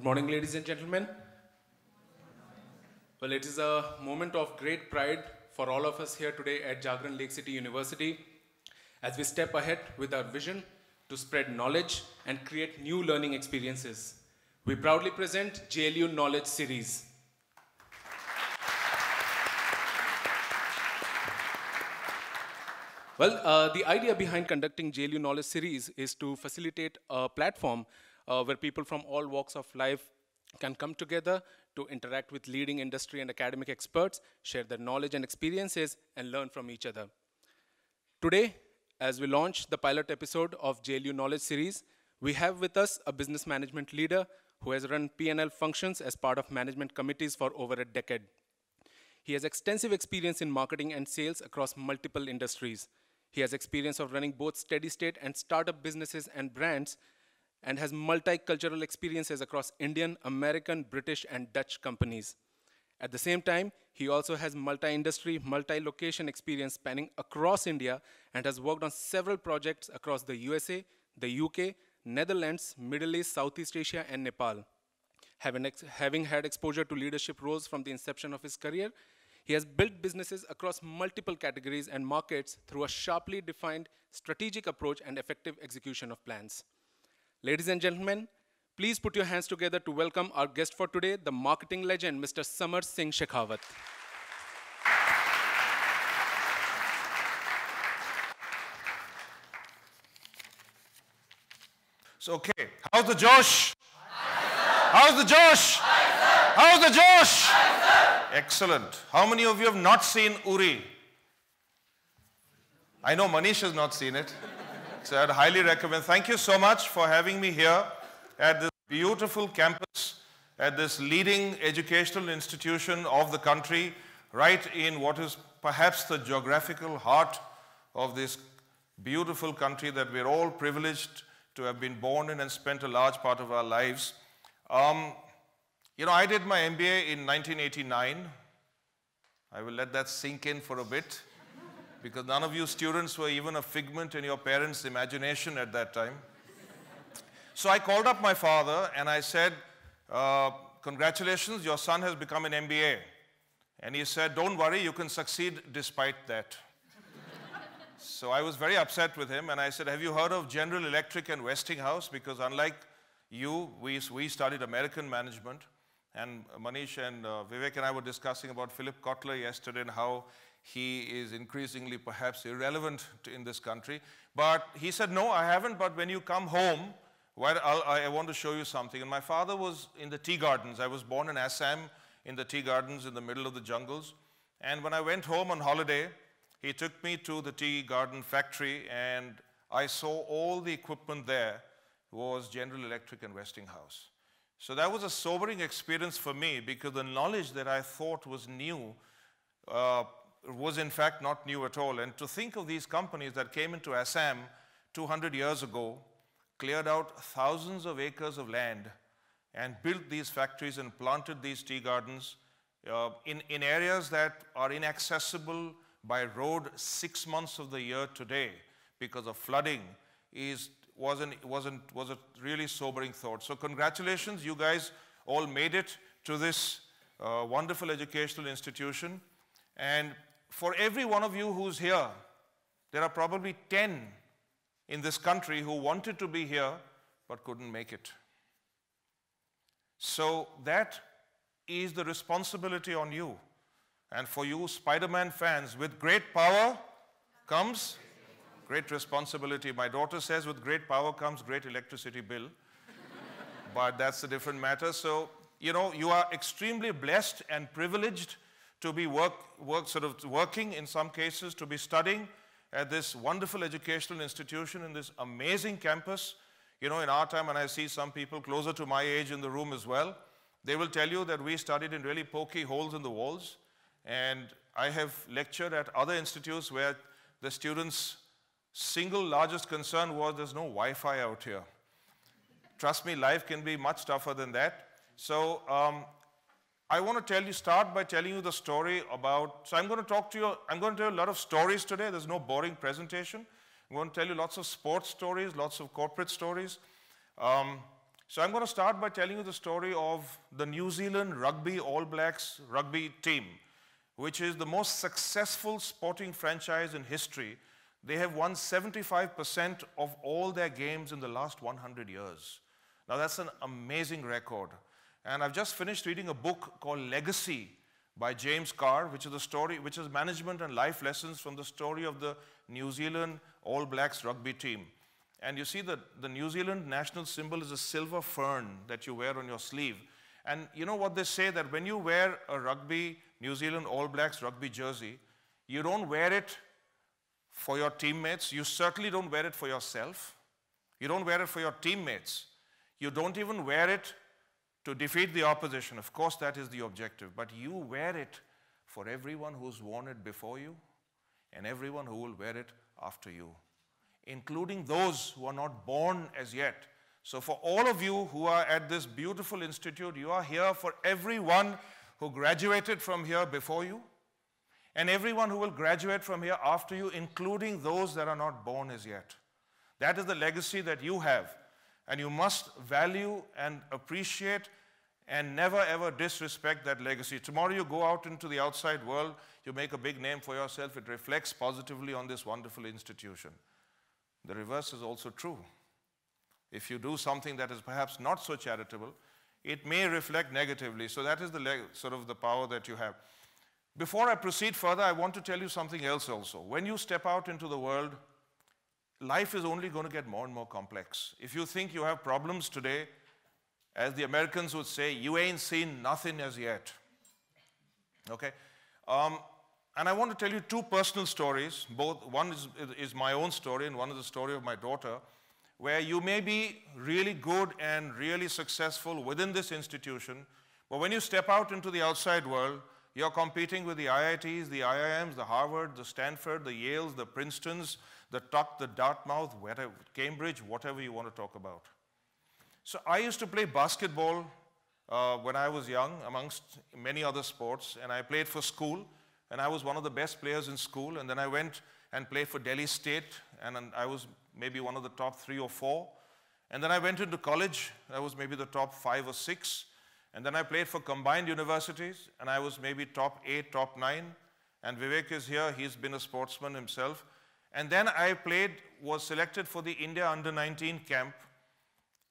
morning, ladies and gentlemen. Well, it is a moment of great pride for all of us here today at Jagran Lakecity University as we step ahead with our vision to spread knowledge and create new learning experiences. We proudly present JLU Knowledge Series. Well, the idea behind conducting JLU Knowledge Series is to facilitate a platform where people from all walks of life can come together to interact with leading industry and academic experts, share their knowledge and experiences, and learn from each other. Today, as we launch the pilot episode of JLU Knowledge Series, we have with us a business management leader who has run P&L functions as part of management committees for over a decade. He has extensive experience in marketing and sales across multiple industries. He has experience of running both steady-state and startup businesses and brands, and has multicultural experiences across Indian, American, British, and Dutch companies. At the same time, he also has multi-industry, multi-location experience spanning across India and has worked on several projects across the USA, the UK, Netherlands, Middle East, Southeast Asia, and Nepal. Having had exposure to leadership roles from the inception of his career, he has built businesses across multiple categories and markets through a sharply defined strategic approach and effective execution of plans. Ladies and gentlemen, please put your hands together to welcome our guest for today, the marketing legend, Mr. Samar Singh Sheikhawat. So, okay, how's the Josh? How's the Josh? How's the Josh? Excellent. How many of you have not seen Uri? I know Manish has not seen it. So I'd highly recommend. Thank you so much for having me here at this beautiful campus, at this leading educational institution of the country, right in what is perhaps the geographical heart of this beautiful country that we're all privileged to have been born in and spent a large part of our lives. You know, I did my MBA in 1989. I will let that sink in for a bit, because none of you students were even a figment in your parents' imagination at that time. So I called up my father and I said, congratulations, your son has become an MBA. And he said, don't worry, you can succeed despite that. So I was very upset with him and I said, have you heard of General Electric and Westinghouse? Because unlike you, we studied American management. And Manish and Vivek and I were discussing about Philip Kotler yesterday and how he is increasingly perhaps irrelevant in this country. But he said, no, I haven't, but when you come home, I want to show you something. And my father was in the tea gardens. I was born in Assam, in the tea gardens in the middle of the jungles. And when I went home on holiday, he took me to the tea garden factory and I saw all the equipment there was General Electric and Westinghouse. So that was a sobering experience for me because the knowledge that I thought was new was in fact not new at all. And to think of these companies that came into Assam 200 years ago, cleared out thousands of acres of land and built these factories and planted these tea gardens in areas that are inaccessible by road 6 months of the year today because of flooding was a really sobering thought. So congratulations, you guys all made it to this wonderful educational institution. And for every one of you who's here, there are probably 10 in this country who wanted to be here but couldn't make it. So that is the responsibility on you. And for you Spider-Man fans, with great power comes great responsibility. My daughter says with great power comes great electricity bill. But that's a different matter. So, you know, you are extremely blessed and privileged to be working in some cases, to be studying at this wonderful educational institution in this amazing campus. You know, in our time, and I see some people closer to my age in the room as well, they will tell you that we studied in really pokey holes in the walls. And I have lectured at other institutes where the students' single largest concern was there's no Wi-Fi out here. Trust me, life can be much tougher than that. So I want to start by telling you the story about, so I'm going to talk to you, I'm going to tell you a lot of stories today. There's no boring presentation. I'm going to tell you lots of sports stories, lots of corporate stories. So I'm going to start by telling you the story of the New Zealand Rugby All Blacks rugby team, which is the most successful sporting franchise in history. They have won 75% of all their games in the last 100 years. Now that's an amazing record. And I've just finished reading a book called Legacy by James Carr, which is management and life lessons from the story of the New Zealand All Blacks rugby team. And you see that the New Zealand national symbol is a silver fern that you wear on your sleeve. And you know what they say, that when you wear a New Zealand All Blacks rugby jersey, you don't wear it for your teammates. You certainly don't wear it for yourself. You don't wear it for your teammates. You don't even wear it to defeat the opposition. Of course, that is the objective. But you wear it for everyone who's worn it before you and everyone who will wear it after you, including those who are not born as yet. So for all of you who are at this beautiful institute, you are here for everyone who graduated from here before you and everyone who will graduate from here after you, including those that are not born as yet. That is the legacy that you have, and you must value and appreciate and never ever disrespect that legacy. Tomorrow you go out into the outside world, you make a big name for yourself, it reflects positively on this wonderful institution. The reverse is also true. If you do something that is perhaps not so charitable, it may reflect negatively. So that is the sort of the power that you have. Before I proceed further, I want to tell you something else also. When you step out into the world, life is only going to get more and more complex. If you think you have problems today, as the Americans would say, you ain't seen nothing as yet. Okay? And I want to tell you two personal stories. One is my own story, and one is the story of my daughter, where you may be really good and really successful within this institution, but when you step out into the outside world, you're competing with the IITs, the IIMs, the Harvard, the Stanford, the Yales, the Princetons, the Tuck, the Dartmouth, whatever, Cambridge, whatever you want to talk about. So I used to play basketball when I was young, amongst many other sports, and I played for school, and I was one of the best players in school, and then I went and played for Delhi State, and I was maybe one of the top 3 or 4. And then I went into college, I was maybe the top 5 or 6. And then I played for combined universities, and I was maybe top 8, top 9. And Vivek is here, he's been a sportsman himself. And then I was selected for the India Under-19 camp,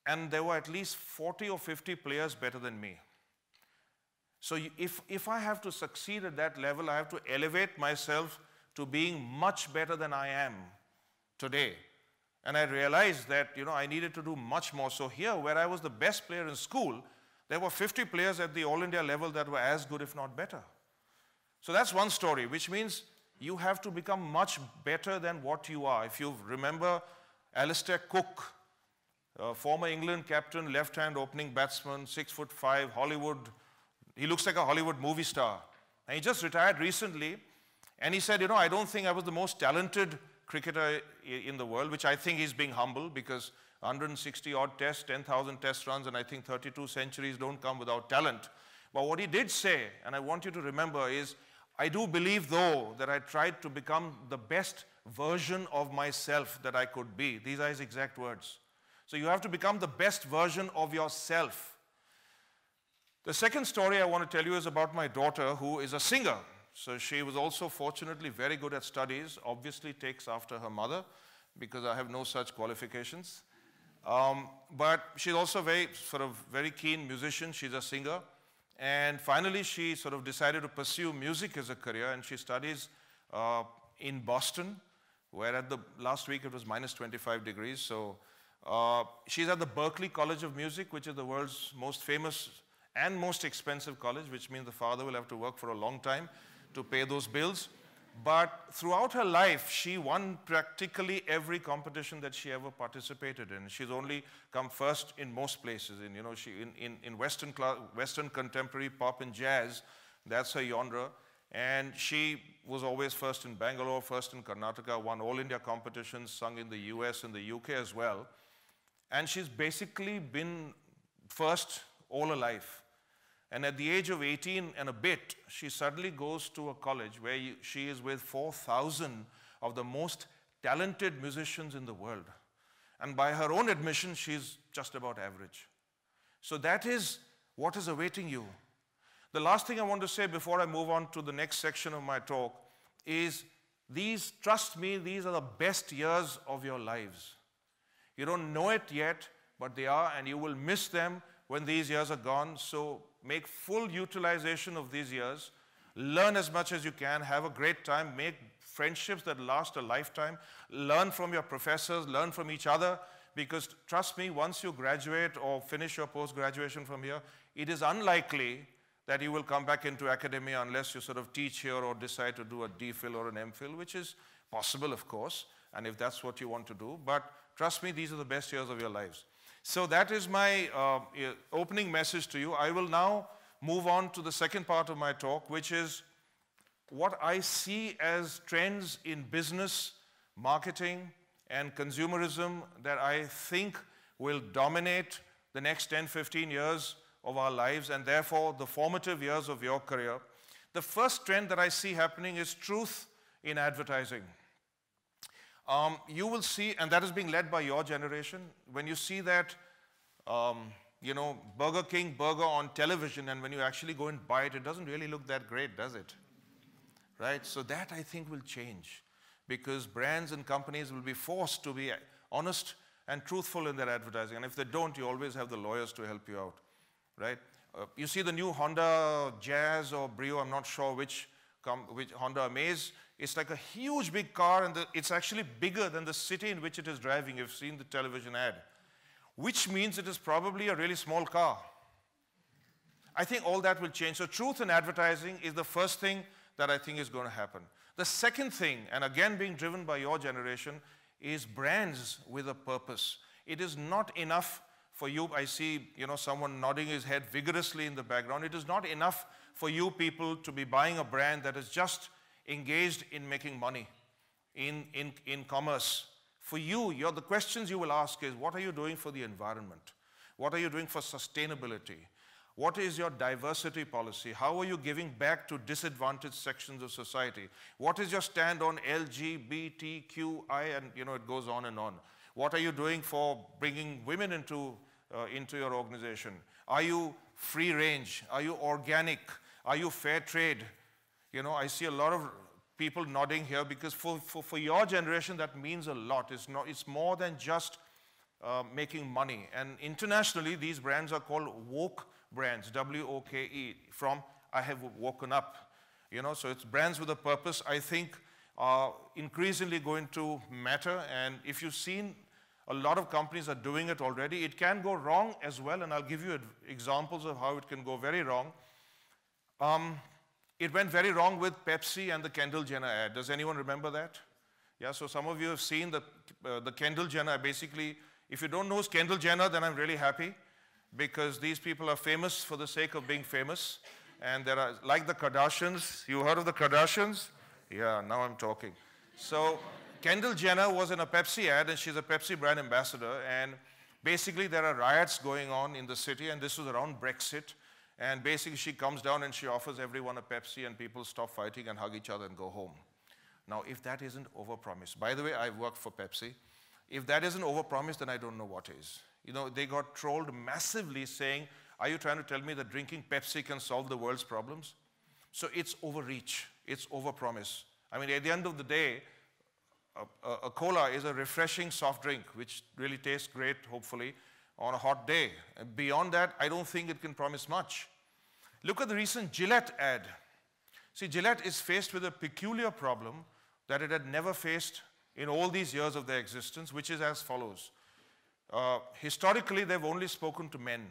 and there were at least 40 or 50 players better than me. So if I have to succeed at that level, I have to elevate myself to being much better than I am today. And I realized that, I needed to do much more. So here, where I was the best player in school, there were 50 players at the All India level that were as good, if not better. So that's one story, which means you have to become much better than what you are. If you remember Alistair Cooke, former England captain, left-hand opening batsman, 6'5", Hollywood. He looks like a Hollywood movie star. And he just retired recently, and he said, I don't think I was the most talented cricketer in the world, which I think he's being humble, because 160-odd tests, 10,000 test runs, and I think 32 centuries don't come without talent. But what he did say, and I want you to remember, is I do believe, though, that I tried to become the best version of myself that I could be. These are his exact words. So you have to become the best version of yourself. The second story I want to tell you is about my daughter, who is a singer. So she was also fortunately very good at studies, obviously takes after her mother, because I have no such qualifications. But she's also very keen musician. She's a singer. And finally, she sort of decided to pursue music as a career, and she studies in Boston, where last week it was minus 25 degrees. So she's at the Berklee College of Music, which is the world's most famous and most expensive college, which means the father will have to work for a long time to pay those bills. But throughout her life, she won practically every competition that she ever participated in. She's only come first in most places. In Western contemporary pop and jazz, that's her genre. And she was always first in Bangalore, first in Karnataka, won all India competitions, sung in the US and the UK as well. And she's basically been first all her life. And at the age of 18 and a bit, she suddenly goes to a college where she is with 4,000 of the most talented musicians in the world. And by her own admission, she's just about average. So that is what is awaiting you. The last thing I want to say before I move on to the next section of my talk is trust me, these are the best years of your lives. You don't know it yet, but they are, and you will miss them when these years are gone. So make full utilization of these years. Learn as much as you can. Have a great time. Make friendships that last a lifetime. Learn from your professors. Learn from each other. Because trust me, once you graduate or finish your post-graduation from here, it is unlikely that you will come back into academia unless you sort of teach here or decide to do a DPhil or an MPhil, which is possible, of course, and if that's what you want to do. But trust me, these are the best years of your lives. So that is my opening message to you. I will now move on to the second part of my talk, which is what I see as trends in business, marketing, and consumerism that I think will dominate the next 10, 15 years of our lives, and therefore the formative years of your career. The first trend that I see happening is truth in advertising. You will see, and that is being led by your generation, when you see that, Burger King burger on television, and when you actually go and buy it, it doesn't really look that great, does it? Right? So that, I think, will change, because brands and companies will be forced to be honest and truthful in their advertising. And if they don't, you always have the lawyers to help you out, right? You see the new Honda Jazz or Brio, I'm not sure which Honda Amaze. It's like a huge big car, and it's actually bigger than the city in which it is driving. You've seen the television ad, which means it is probably a really small car. I think all that will change. So truth in advertising is the first thing that I think is going to happen. The second thing, and again being driven by your generation, is brands with a purpose. It is not enough for you. I see, someone nodding his head vigorously in the background. It is not enough for you people to be buying a brand that is just engaged in making money, in commerce. For you, the questions you will ask is, what are you doing for the environment? What are you doing for sustainability? What is your diversity policy? How are you giving back to disadvantaged sections of society? What is your stand on LGBTQI? And it goes on and on. What are you doing for bringing women into your organization? Are you free range? Are you organic? Are you fair trade? I see a lot of people nodding here, because for your generation that means a lot. It's more than just making money. And internationally, these brands are called woke brands, W-O-K-E, from I have woken up. So it's brands with a purpose, I think, are increasingly going to matter. And if you've seen, a lot of companies are doing it already. It can go wrong as well, and I'll give you examples of how it can go very wrong. It went very wrong with Pepsi and the Kendall Jenner ad. Does anyone remember that? Yeah, so some of you have seen the Kendall Jenner. Basically, if you don't know who's Kendall Jenner, then I'm really happy, because these people are famous for the sake of being famous. And there are, like the Kardashians. You heard of the Kardashians? Yeah, now I'm talking. So Kendall Jenner was in a Pepsi ad, and she's a Pepsi brand ambassador. And basically, there are riots going on in the city, and this was around Brexit. And basically, she comes down and she offers everyone a Pepsi, and people stop fighting and hug each other and go home. Now, if that isn't overpromise, by the way, I've worked for Pepsi. If that isn't overpromise, then I don't know what is. They got trolled massively saying, are you trying to tell me that drinking Pepsi can solve the world's problems? So it's overreach. It's overpromise. I mean, at the end of the day, a cola is a refreshing soft drink, which really tastes great, hopefully, on a hot day. And beyond that, I don't think it can promise much. Look at the recent Gillette ad. See, Gillette is faced with a peculiar problem that it had never faced in all these years of their existence, which is as follows. Historically, they've only spoken to men.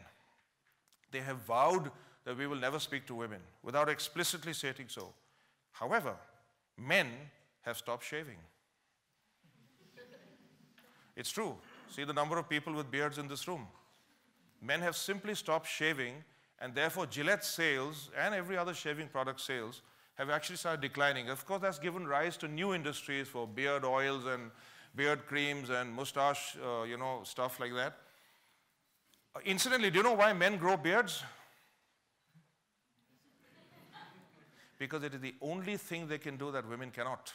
They have vowed that we will never speak to women, without explicitly stating so. However, men have stopped shaving. It's true. See the number of people with beards in this room. Men have simply stopped shaving, and therefore Gillette sales and every other shaving product sales have actually started declining. Of course, that's given rise to new industries for beard oils and beard creams and mustache, stuff like that. Incidentally, do you know why men grow beards? Because it is the only thing they can do that women cannot.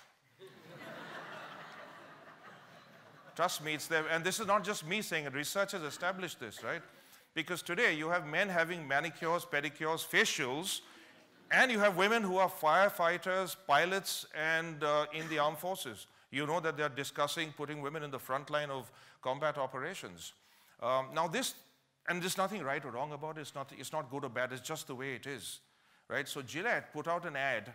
Trust me, it's there. And this is not just me saying it. Research has established this, right? Because today you have men having manicures, pedicures, facials, and you have women who are firefighters, pilots, and in the armed forces. You know that they're discussing putting women in the front line of combat operations. Now this, and there's nothing right or wrong about it, it's not good or bad, it's just the way it is, right? So Gillette put out an ad,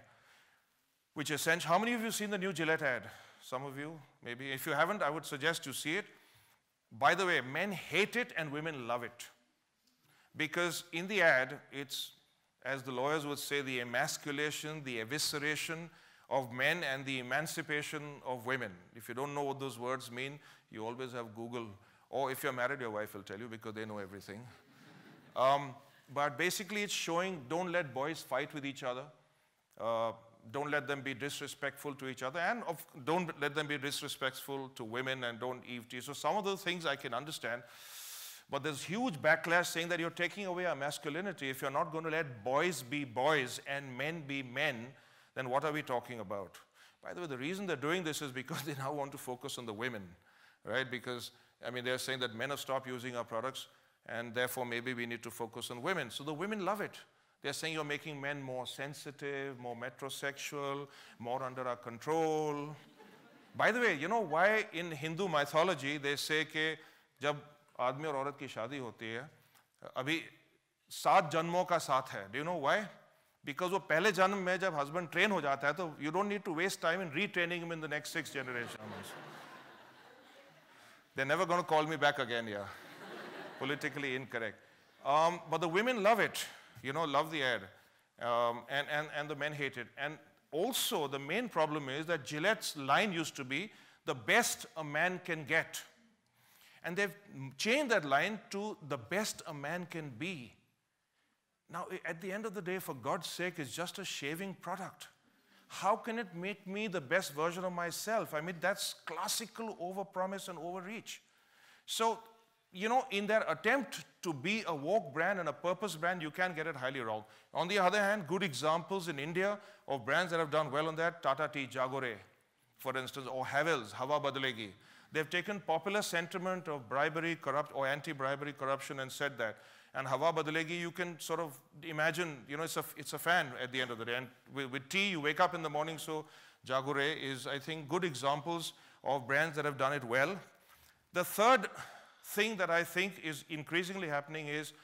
which essentially, how many of you have seen the new Gillette ad? Some of you, maybe. If you haven't, I would suggest you see it. By the way, men hate it and women love it. Because in the ad, it's, as the lawyers would say, the emasculation, the evisceration of men and the emancipation of women. If you don't know what those words mean, you always have Google. Or if you're married, your wife will tell you because they know everything. But basically, it's showing don't let boys fight with each other. Don't let them be disrespectful to each other. And don't let them be disrespectful to women and don't eve tease. So some of those things I can understand. But there's huge backlash saying that you're taking away our masculinity. If you're not going to let boys be boys and men be men, then what are we talking about? By the way, the reason they're doing this is because they now want to focus on the women, right? Because, I mean, they're saying that men have stopped using our products, and therefore maybe we need to focus on women. So the women love it. They're saying you're making men more sensitive, more metrosexual, more under our control. By the way, you know why in Hindu mythology they say कि जब आदमी और औरत की शादी होती है, अभी 7 जन्मों का साथ है. Do you know why? Because वो पहले जन्म में जब husband train हो जाता है, तो you don't need to waste time in retraining him in the next 6 generations. They're never going to call me back again, yeah. Politically incorrect. But the women love it. You know, love the ad. And the men hate it. And also, the main problem is that Gillette's line used to be, the best a man can get. And they've changed that line to, the best a man can be. Now, at the end of the day, for God's sake, it's just a shaving product. How can it make me the best version of myself? I mean, that's classical overpromise and overreach. So, you know, in their attempt to be a woke brand and a purpose brand, you can get it highly wrong. On the other hand, good examples in India of brands that have done well on that, Tata Tea, Jagore, for instance, or Havells, Hawa Badalegi. They've taken popular sentiment of bribery, or anti-bribery corruption and said that. And Hawa Badalegi, you can sort of imagine, you know, it's a fan at the end of the day. And with tea, you wake up in the morning, so Jagore is, I think, good examples of brands that have done it well. The third thing that I think is increasingly happening is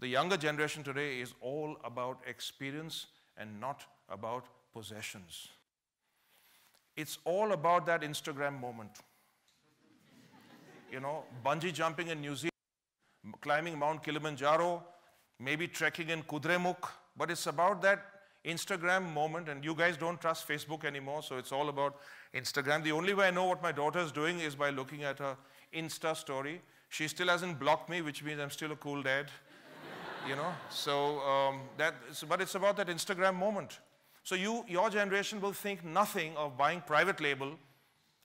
the younger generation today is all about experience and not about possessions. It's all about that Instagram moment. You know, bungee jumping in New Zealand, climbing Mount Kilimanjaro, maybe trekking in Kudremukh, but it's about that Instagram moment, and you guys don't trust Facebook anymore, so it's all about Instagram. The only way I know what my daughter is doing is by looking at her Insta story. She still hasn't blocked me, which means I'm still a cool dad, you know. So but it's about that Instagram moment. So your generation will think nothing of buying private label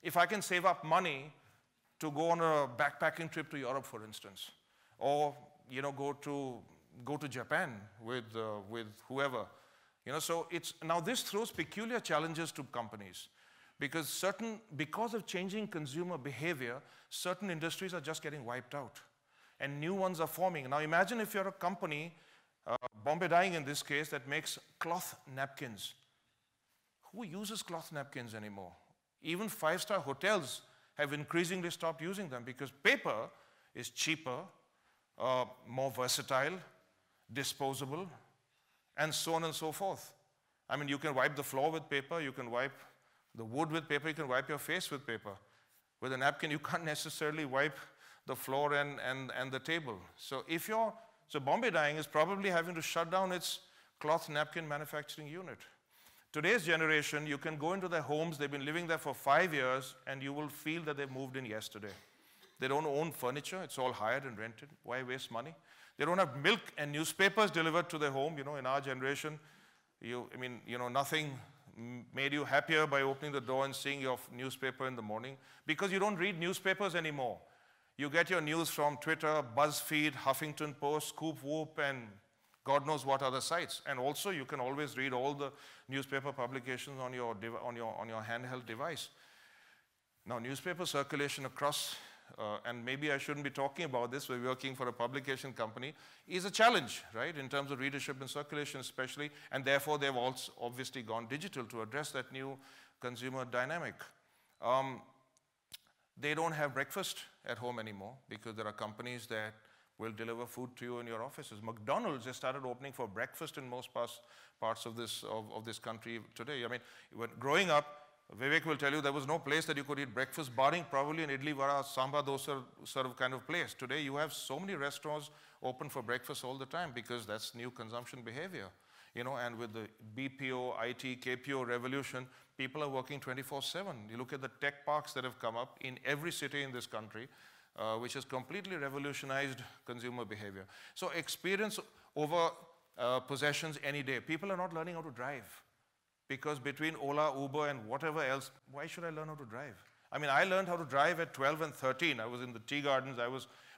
if I can save up money to go on a backpacking trip to Europe, for instance, or you know go to Japan with whoever, you know. So now this throws peculiar challenges to companies. Because of changing consumer behavior, certain industries are just getting wiped out. And new ones are forming. Now imagine if you're a company, Bombay Dyeing in this case, that makes cloth napkins. Who uses cloth napkins anymore? Even 5-star hotels have increasingly stopped using them because paper is cheaper, more versatile, disposable, and so on and so forth. I mean, you can wipe the floor with paper, you can wipe the wood with paper, you can wipe your face with paper. With a napkin, you can't necessarily wipe the floor and the table. So Bombay Dyeing is probably having to shut down its cloth napkin manufacturing unit. Today's generation, you can go into their homes, they've been living there for 5 years, and you will feel that they moved in yesterday. They don't own furniture, it's all hired and rented. Why waste money? They don't have milk and newspapers delivered to their home. You know, in our generation, nothing made you happier by opening the door and seeing your newspaper in the morning, because you don't read newspapers anymore. You get your news from Twitter, BuzzFeed, Huffington Post, Scoop Whoop, and God knows what other sites. And also, you can always read all the newspaper publications on your handheld device. Now, newspaper circulation across and maybe I shouldn't be talking about this, we're working for a publication company, is a challenge, right, in terms of readership and circulation especially, and therefore they've also obviously gone digital to address that new consumer dynamic. They don't have breakfast at home anymore because there are companies that will deliver food to you in your offices. McDonald's has started opening for breakfast in most parts of this country today. I mean, when growing up, Vivek will tell you there was no place that you could eat breakfast, barring probably an idli vada, sambar dosa sort of kind of place. Today, you have so many restaurants open for breakfast all the time because that's new consumption behavior. You know, and with the BPO, IT, KPO revolution, people are working 24/7. You look at the tech parks that have come up in every city in this country, which has completely revolutionized consumer behavior. So experience over possessions any day. People are not learning how to drive because between Ola, Uber, and whatever else, why should I learn how to drive? I mean, I learned how to drive at 12 and 13. I was in the tea gardens.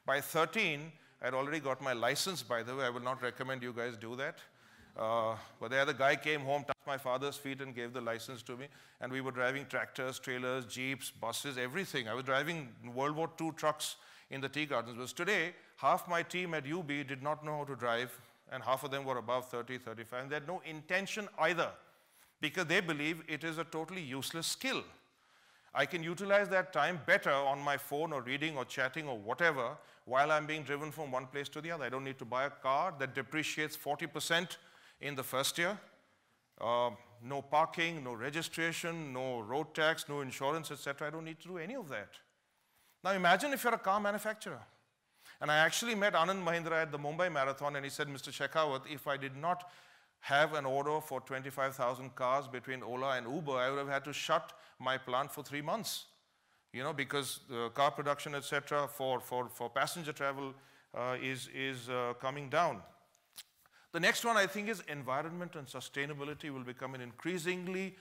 By 13, I'd already got my license, by the way. I will not recommend you guys do that. But the other guy came home, touched my father's feet, and gave the license to me. And we were driving tractors, trailers, jeeps, buses, everything. I was driving World War II trucks in the tea gardens. Because today, half my team at UB did not know how to drive, and half of them were above 30, 35. And they had no intention either, because they believe it is a totally useless skill. I can utilize that time better on my phone or reading or chatting or whatever while I'm being driven from one place to the other. I don't need to buy a car that depreciates 40% in the first year. No parking, no registration, no road tax, no insurance, etc. I don't need to do any of that. Now imagine if you're a car manufacturer. And I actually met Anand Mahindra at the Mumbai Marathon, and he said, Mr. Sheikhawat, if I did not have an order for 25,000 cars between Ola and Uber, I would have had to shut my plant for 3 months. You know, because car production, etc., for passenger travel is coming down. The next one, I think, is environment and sustainability will become an increasingly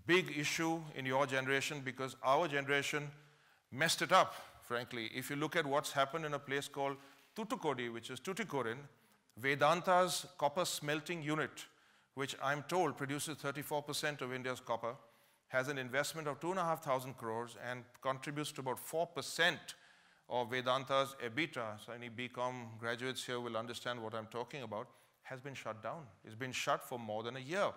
big issue in your generation because our generation messed it up, frankly. If you look at what's happened in a place called Thoothukudi, which is Tuticorin, Vedanta's copper smelting unit, which I'm told produces 34% of India's copper, has an investment of 2,500 crores and contributes to about 4% of Vedanta's EBITDA. So any BCom graduates here will understand what I'm talking about. Has been shut down. It's been shut for more than a year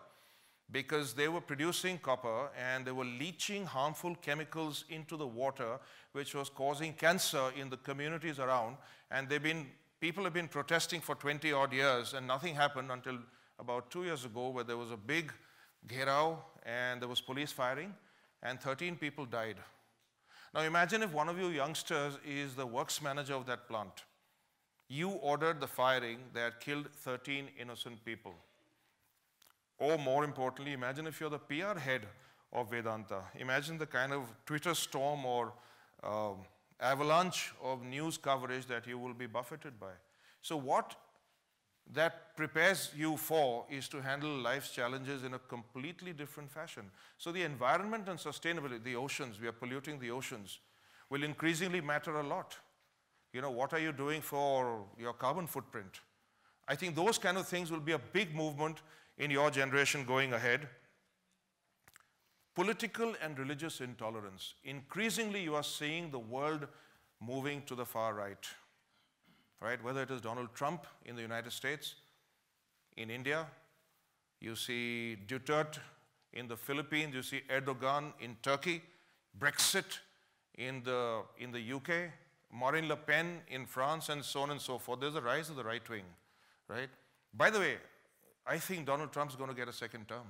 because they were producing copper and they were leaching harmful chemicals into the water, which was causing cancer in the communities around. And people have been protesting for 20 odd years, and nothing happened until about 2 years ago, where there was a big gherao and there was police firing and 13 people died. Now imagine if one of you youngsters is the works manager of that plant. You ordered the firing that killed 13 innocent people. Or more importantly, imagine if you're the PR head of Vedanta. Imagine the kind of Twitter storm or avalanche of news coverage that you will be buffeted by. So what that prepares you for is to handle life's challenges in a completely different fashion. So the environment and sustainability, the oceans, we are polluting the oceans, will increasingly matter a lot. You know, what are you doing for your carbon footprint? I think those kind of things will be a big movement in your generation going ahead. Political and religious intolerance. Increasingly, you are seeing the world moving to the far right. Right? Whether it is Donald Trump in the United States, in India, you see Duterte in the Philippines, you see Erdogan in Turkey, Brexit in the UK, Marine Le Pen in France, and so on and so forth. There's a rise of the right wing, right? By the way, I think Donald Trump's going to get a second term.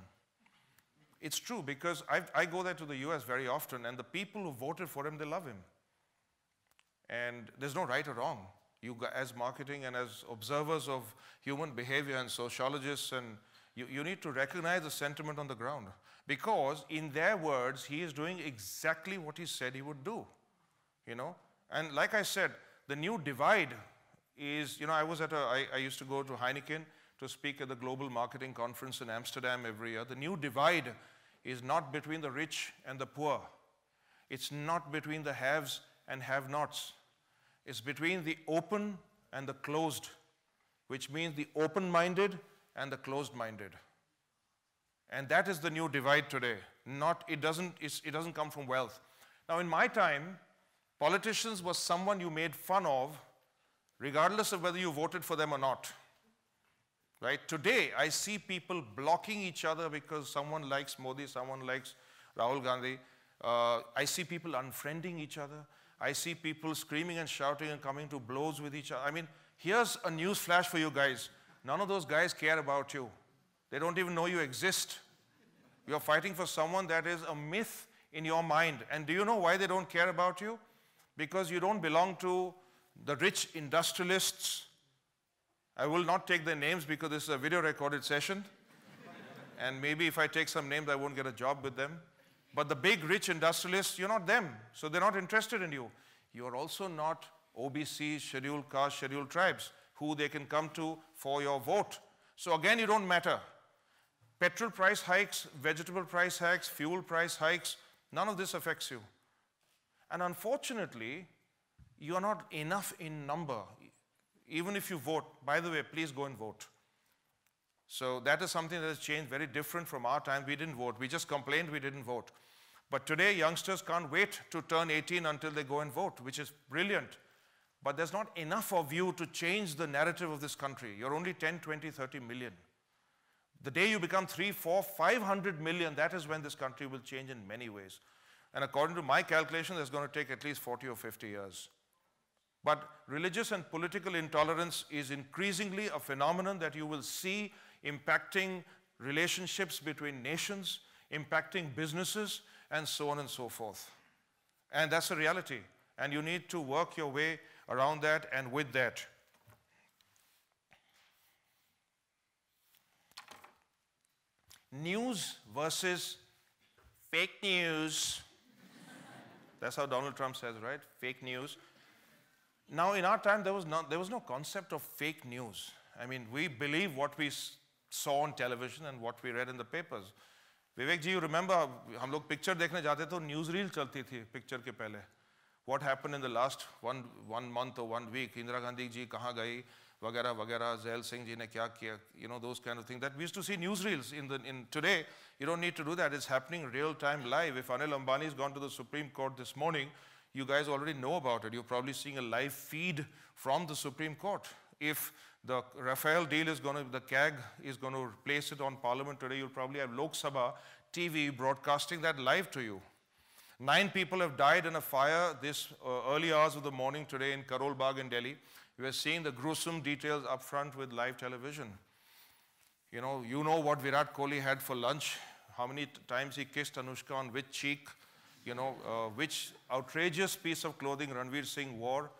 It's true because I go there to the US very often, and the people who voted for him, they love him. And there's no right or wrong. You, as marketing and as observers of human behavior and sociologists, and you need to recognize the sentiment on the ground. Because in their words, he is doing exactly what he said he would do, you know? And like I said, the new divide is, you know, I used to go to Heineken to speak at the Global Marketing Conference in Amsterdam every year. The new divide is not between the rich and the poor. It's not between the haves and have-nots. It's between the open and the closed, which means the open-minded and the closed-minded. And that is the new divide today. It doesn't come from wealth. Now, in my time, Politicians was someone you made fun of, regardless of whether you voted for them or not. Right? Today, I see people blocking each other because someone likes Modi, someone likes Rahul Gandhi. I see people unfriending each other. I see people screaming and shouting and coming to blows with each other. I mean, here's a news flash for you guys. None of those guys care about you. They don't even know you exist. You're fighting for someone that is a myth in your mind. And do you know why they don't care about you? Because you don't belong to the rich industrialists. I will not take their names because this is a video recorded session. And maybe if I take some names, I won't get a job with them. But the big rich industrialists, you're not them. So they're not interested in you. You're also not OBC, scheduled caste, scheduled tribes, who they can come to for your vote. So again, you don't matter. Petrol price hikes, vegetable price hikes, fuel price hikes, none of this affects you. And unfortunately, you are not enough in number. Even if you vote, by the way, please go and vote. So that is something that has changed, very different from our time. We didn't vote. We just complained we didn't vote. But today, youngsters can't wait to turn 18 until they go and vote, which is brilliant. But there's not enough of you to change the narrative of this country. You're only 10, 20, 30 million. The day you become 3, 4, 500 million, that is when this country will change in many ways. And according to my calculation, it's going to take at least 40 or 50 years. But religious and political intolerance is increasingly a phenomenon that you will see impacting relationships between nations, impacting businesses, and so on and so forth. And that's a reality. And you need to work your way around that and with that. News versus fake news. That's how Donald Trump says, right? Fake news. Now, in our time, there was no concept of fake news. I mean, we believe what we saw on television and what we read in the papers. Vivek ji, you remember, हम लोग picture देखने जाते तो news reel चलती थी picture के पहले. What happened in the last one month or 1 week? Indira Gandhi ji कहाँ गई? वगैरह वगैरह. Zail Singh ji ने क्या किया? You know, those kind of things. That we used to see newsreels in today. You don't need to do that. It's happening real time live. If Anil Ambani has gone to the Supreme Court this morning, you guys already know about it. You're probably seeing a live feed from the Supreme Court. If the Rafale deal is going to, the CAG is going to place it on Parliament today, you'll probably have Lok Sabha TV broadcasting that live to you. 9 people have died in a fire this early hours of the morning today in Karol Bagh in Delhi. We are seeing the gruesome details up front with live television. You know what Virat Kohli had for lunch, how many times he kissed Anushka on which cheek, which outrageous piece of clothing Ranveer Singh wore.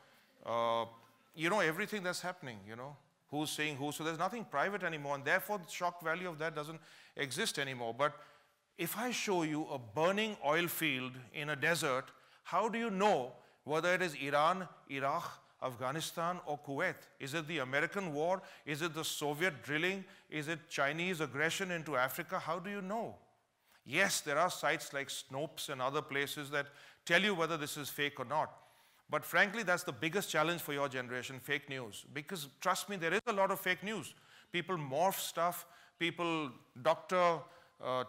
Everything that's happening, who's saying who. So there's nothing private anymore, and therefore the shock value of that doesn't exist anymore. But if I show you a burning oil field in a desert, how do you know whether it is Iran, Iraq, Afghanistan, or Kuwait? Is it the American war? Is it the Soviet drilling? Is it Chinese aggression into Africa? How do you know? Yes, there are sites like Snopes and other places that tell you whether this is fake or not. But frankly, that's the biggest challenge for your generation, fake news. Because trust me, there is a lot of fake news. People morph stuff, people doctor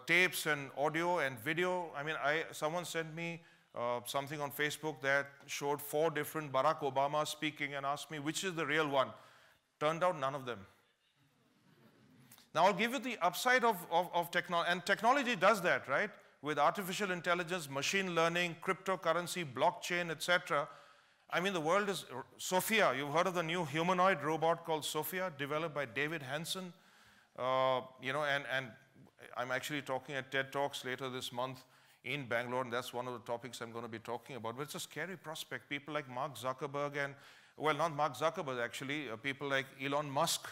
tapes and audio and video. I mean, someone sent me something on Facebook that showed 4 different Barack Obama speaking and asked me which is the real one. Turned out none of them. Now I'll give you the upside of technology, and technology does that, right? With artificial intelligence, machine learning, cryptocurrency, blockchain, etc. I mean, the world is, Sophia, you've heard of the new humanoid robot called Sophia, developed by David Hanson, and I'm actually talking at TED Talks later this month in Bangalore, and that's one of the topics I'm going to be talking about. But it's a scary prospect. People like Mark Zuckerberg and, well, not Mark Zuckerberg actually, people like Elon Musk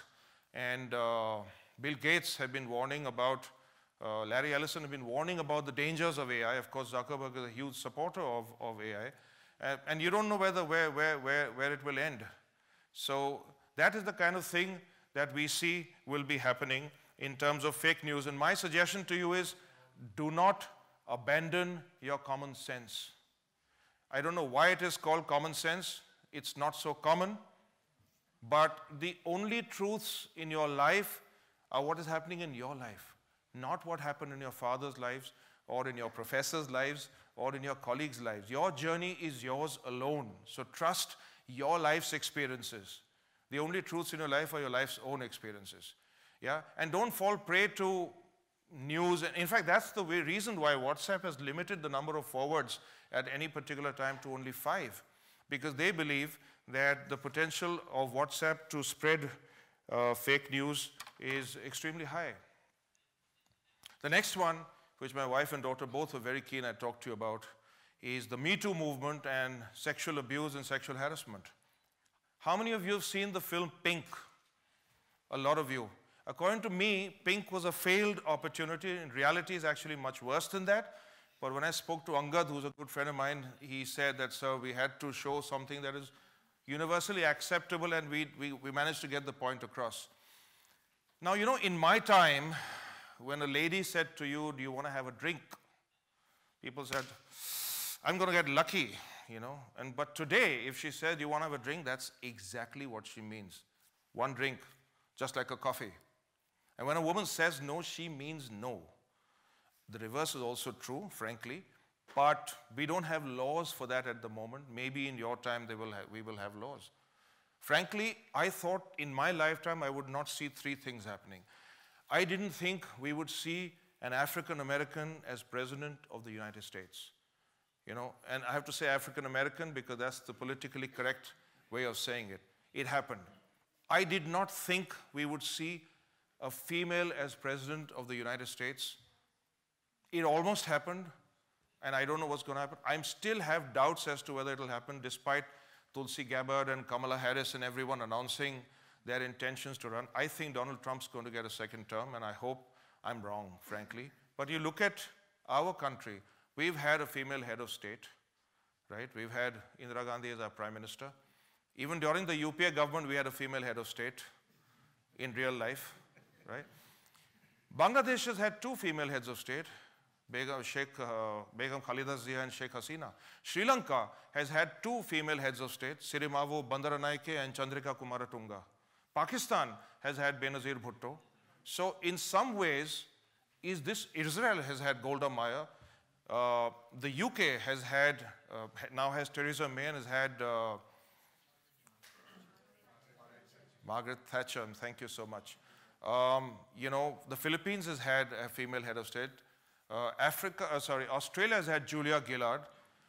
and Bill Gates have been warning about, Larry Ellison have been warning about the dangers of AI. Of course, Zuckerberg is a huge supporter of AI. And you don't know where it will end. So that is the kind of thing that we see will be happening in terms of fake news. And my suggestion to you is, do not abandon your common sense. I don't know why it is called common sense. It's not so common. But the only truths in your life are what is happening in your life, not what happened in your father's lives or in your professors' lives or in your colleagues' lives. Your journey is yours alone. So trust your life's experiences. The only truths in your life are your life's own experiences. Yeah? And don't fall prey to news. In fact, that's the reason why WhatsApp has limited the number of forwards at any particular time to only 5. Because they believe that the potential of WhatsApp to spread fake news is extremely high. The next one, which my wife and daughter both were very keen I talked to you about, is the Me Too movement and sexual abuse and sexual harassment. How many of you have seen the film Pink? A lot of you. According to me, Pink was a failed opportunity. In reality, it's actually much worse than that. But when I spoke to Angad, who's a good friend of mine, he said that, sir, we had to show something that is universally acceptable, and we managed to get the point across. Now, you know, in my time, when a lady said to you, do you want to have a drink? People said, I'm going to get lucky, you know. But today, if she said, do you want to have a drink, that's exactly what she means. One drink, just like a coffee. And when a woman says no, she means no. The reverse is also true, frankly. But we don't have laws for that at the moment. Maybe in your time we will have laws. Frankly, I thought in my lifetime I would not see 3 things happening. I didn't think we would see an African American as president of the United States. You know, and I have to say African American because that's the politically correct way of saying it. It happened. I did not think we would see a female as president of the United States. It almost happened, and I don't know what's going to happen. I still have doubts as to whether it will happen, despite Tulsi Gabbard and Kamala Harris and everyone announcing their intentions to run. I think Donald Trump's going to get a second term, and I hope I'm wrong, frankly. But you look at our country, we've had a female head of state, right? We've had Indira Gandhi as our prime minister. Even during the UPA government, we had a female head of state in real life, right? Bangladesh has had 2 female heads of state, Begum Khalida Zia and Sheikh Hasina. Sri Lanka has had 2 female heads of state, Sirimavo Bandaranaike and Chandrika Kumaratunga. Pakistan has had Benazir Bhutto. So in some ways, Israel has had Golda Meir. The UK has had, now has Theresa May and has had Margaret Thatcher, thank you so much. You know, the Philippines has had a female head of state. Australia has had Julia Gillard.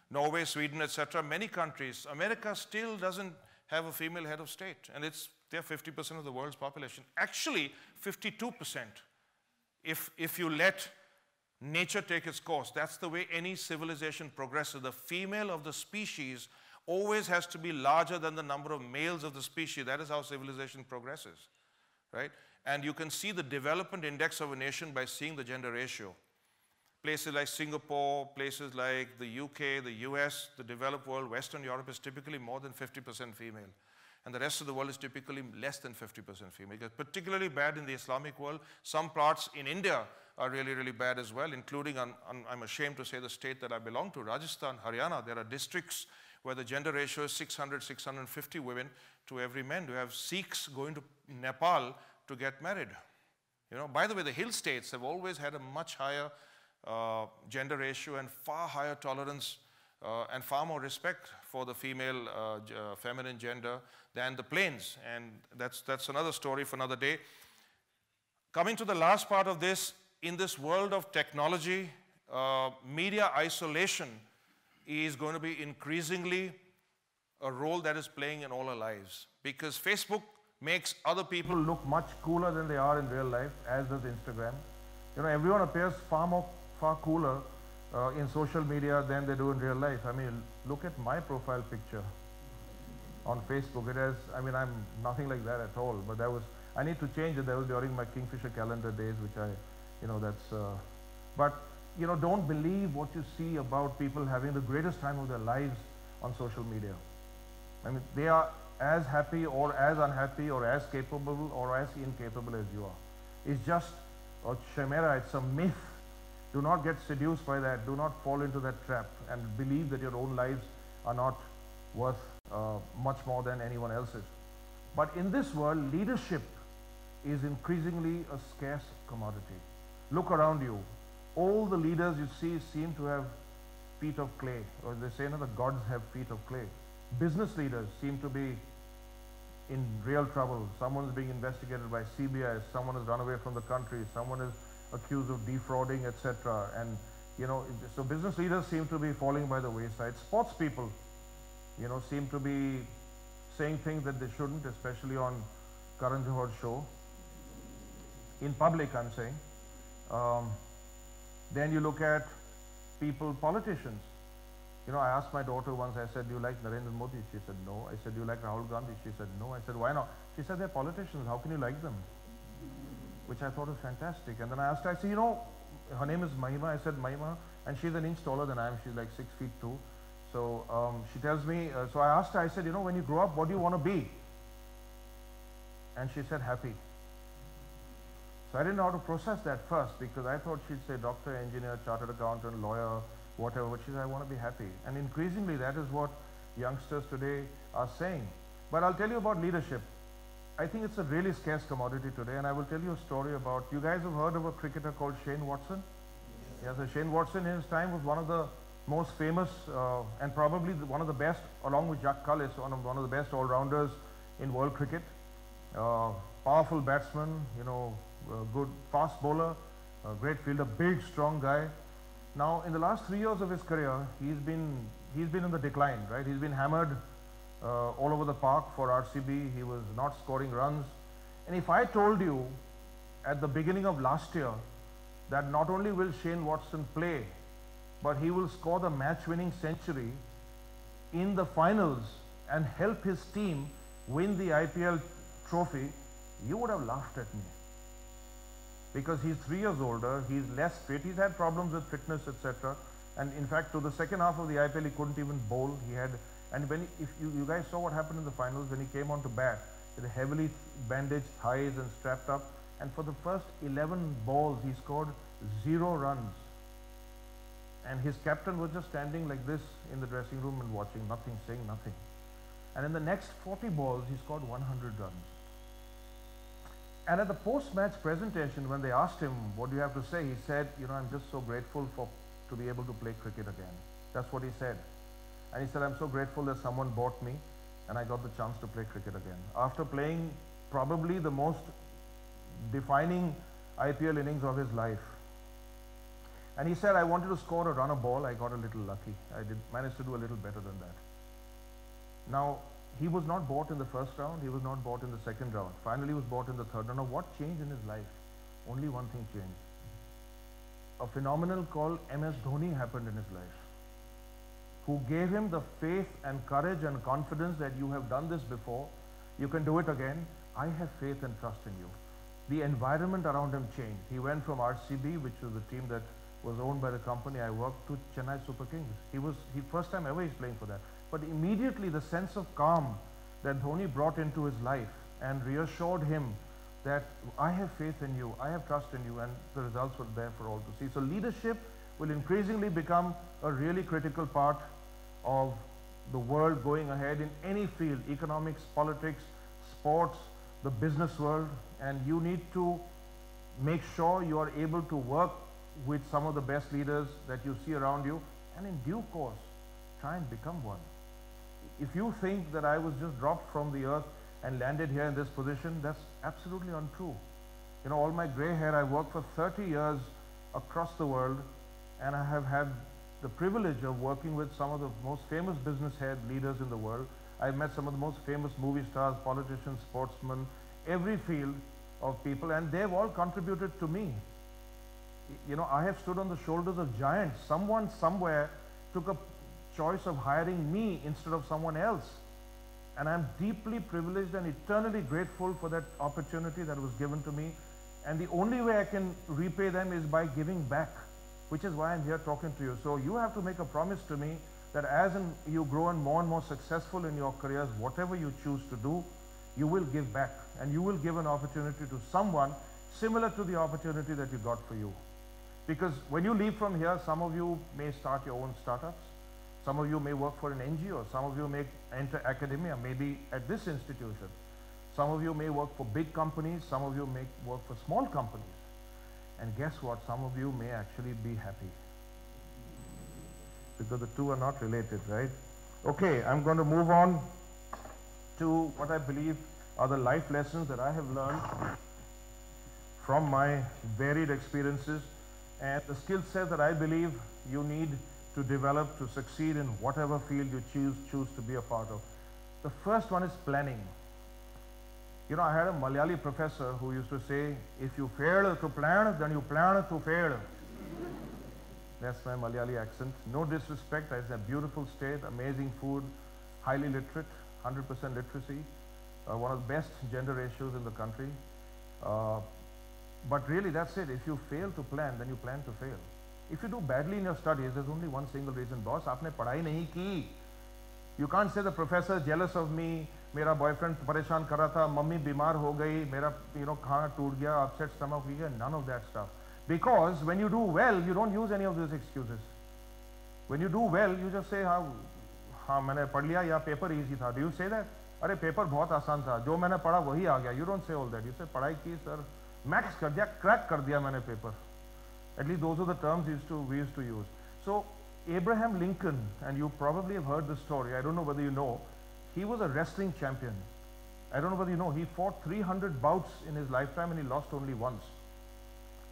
Norway, Sweden, etc. Many countries. America still doesn't have a female head of state, and they're 50% of the world's population. Actually, 52%. If you let nature take its course, that's the way any civilization progresses. The female of the species always has to be larger than the number of males of the species. That is how civilization progresses, right? And you can see the development index of a nation by seeing the gender ratio. Places like Singapore, places like the UK, the US, the developed world, Western Europe is typically more than 50% female. And the rest of the world is typically less than 50% female. It's particularly bad in the Islamic world. Some parts in India are really, really bad as well, including, I'm ashamed to say, the state that I belong to, Rajasthan, Haryana. There are districts where the gender ratio is 600, 650 women to every man. You have Sikhs going to Nepal to get married. You know, by the way, the hill states have always had a much higher gender ratio and far higher tolerance and far more respect for the female, feminine gender than the plains. And that's another story for another day. Coming to the last part of this, in this world of technology, media isolation is going to be increasingly a role that is playing in all our lives. Because Facebook makes other people look much cooler than they are in real life, as does Instagram. You know, everyone appears far cooler in social media than they do in real life. I mean, look at my profile picture on Facebook. It has, I mean, I'm nothing like that at all, but I need to change it. That was during my Kingfisher calendar days, which but, you know, don't believe what you see about people having the greatest time of their lives on social media. I mean, they are as happy or as unhappy or as capable or as incapable as you are. It's just a chimera, it's a myth. Do not get seduced by that. Do not fall into that trap and believe that your own lives are not worth much more than anyone else's. But in this world, leadership is increasingly a scarce commodity. Look around you. All the leaders you see seem to have feet of clay, or they say, no, the gods have feet of clay. Business leaders seem to be in real trouble. Someone's being investigated by CBI, someone has run away from the country, someone is accused of defrauding, etc. And, you know, so business leaders seem to be falling by the wayside. Sports people, you know, seem to be saying things that they shouldn't, especially on Karan Johar's show. In public, I'm saying. Then you look at people, politicians. You know, I asked my daughter once, I said, do you like Narendra Modi? She said, no. I said, do you like Rahul Gandhi? She said, no. I said, why not? She said, they're politicians. How can you like them? Which I thought was fantastic. And then I asked her, I said, you know, her name is Mahima. I said, Mahima, and she's an inch taller than I am. She's like 6'2". So she tells me, so I asked her, I said, you know, when you grow up, what do you want to be? And she said, happy. So I didn't know how to process that first, because I thought she'd say doctor, engineer, chartered accountant, lawyer, whatever, but she said, I want to be happy. And increasingly, that is what youngsters today are saying. But I'll tell you about leadership. I think it's a really scarce commodity today, and I will tell you a story about, you guys have heard of a cricketer called Shane Watson? Yes, so Shane Watson in his time was one of the most famous and probably one of the best, along with Jack Cullis, one of the best all-rounders in world cricket. Powerful batsman, you know, good fast bowler, great fielder, big, strong guy. Now, in the last 3 years of his career, he's been in the decline, right? He's been hammered all over the park for RCB. He was not scoring runs. And if I told you at the beginning of last year that not only will Shane Watson play, but he will score the match-winning century in the finals and help his team win the IPL trophy, you would have laughed at me. Because he's 3 years older, he's less fit, he's had problems with fitness, etc. And in fact, to the second half of the IPL, he couldn't even bowl. He had, and when if you guys saw what happened in the finals, when he came on to bat, with heavily bandaged thighs and strapped up, and for the first 11 balls, he scored 0 runs. And his captain was just standing like this in the dressing room and watching, nothing, saying nothing. And in the next 40 balls, he scored 100 runs. And at the post-match presentation, when they asked him, what do you have to say? He said, you know, I'm just so grateful to be able to play cricket again. That's what he said. And he said, I'm so grateful that someone bought me and I got the chance to play cricket again. After playing probably the most defining IPL innings of his life. And he said, I wanted to score a run a ball. I got a little lucky. I did manage to do a little better than that. Now, he was not bought in the first round. He was not bought in the second round. Finally, he was bought in the third round. Now, what changed in his life? Only one thing changed. A phenomenon called MS Dhoni happened in his life, who gave him the faith and courage and confidence that you have done this before. You can do it again. I have faith and trust in you. The environment around him changed. He went from RCB, which was the team that was owned by the company I worked, to Chennai Super Kings. He first time ever he's playing for that. But immediately the sense of calm that Dhoni brought into his life and reassured him that I have faith in you, I have trust in you, and the results were there for all to see. So leadership will increasingly become a really critical part of the world going ahead in any field, economics, politics, sports, the business world, and you need to make sure you are able to work with some of the best leaders that you see around you, and in due course, try and become one. If you think that I was just dropped from the earth and landed here in this position, that's absolutely untrue. You know, all my gray hair, I worked for 30 years across the world, and I have had the privilege of working with some of the most famous business head leaders in the world. I've met some of the most famous movie stars, politicians, sportsmen, every field of people, and they've all contributed to me. You know, I have stood on the shoulders of giants. Someone somewhere took a choice of hiring me instead of someone else. And I'm deeply privileged and eternally grateful for that opportunity that was given to me. And the only way I can repay them is by giving back, which is why I'm here talking to you. So you have to make a promise to me that as you grow and more successful in your careers, whatever you choose to do, you will give back. And you will give an opportunity to someone similar to the opportunity that you got for you. Because when you leave from here, some of you may start your own startups. Some of you may work for an NGO. Some of you may enter academia, maybe at this institution. Some of you may work for big companies. Some of you may work for small companies. And guess what? Some of you may actually be happy. because the two are not related, right? Okay, I'm going to move on to what I believe are the life lessons that I have learned from my varied experiences and the skill set that I believe you need to develop to succeed in whatever field you choose to be a part of. The first one is planning. You know, I had a Malayali professor who used to say, if you fail to plan, then you plan to fail. That's my Malayali accent. No disrespect, it's a beautiful state, amazing food, highly literate, 100% literacy, one of the best gender ratios in the country. But really, that's it. If you fail to plan, then you plan to fail. If you do badly in your studies, there's only one single reason. Boss, aapne padhai nahi ki. You can't say the professor is jealous of me, mera boyfriend pareshan kar raha tha, mummy bimar ho gayi, mera, khana toot gaya, upset stomach, none of that stuff. Because when you do well, you don't use any of those excuses. When you do well, you just say, हाँ मैंने पढ़ लिया या paper easy था. Do you say that? अरे paper बहुत आसान था, जो मैंने पढ़ा वही आ गया. You don't say all that. You say पढ़ाई की sir, max कर दिया, crack कर दिया मैंने paper. At least those are the terms we used to use. So Abraham Lincoln, and you probably have heard this story, I don't know whether you know, he was a wrestling champion. I don't know whether you know, he fought 300 bouts in his lifetime and he lost only once.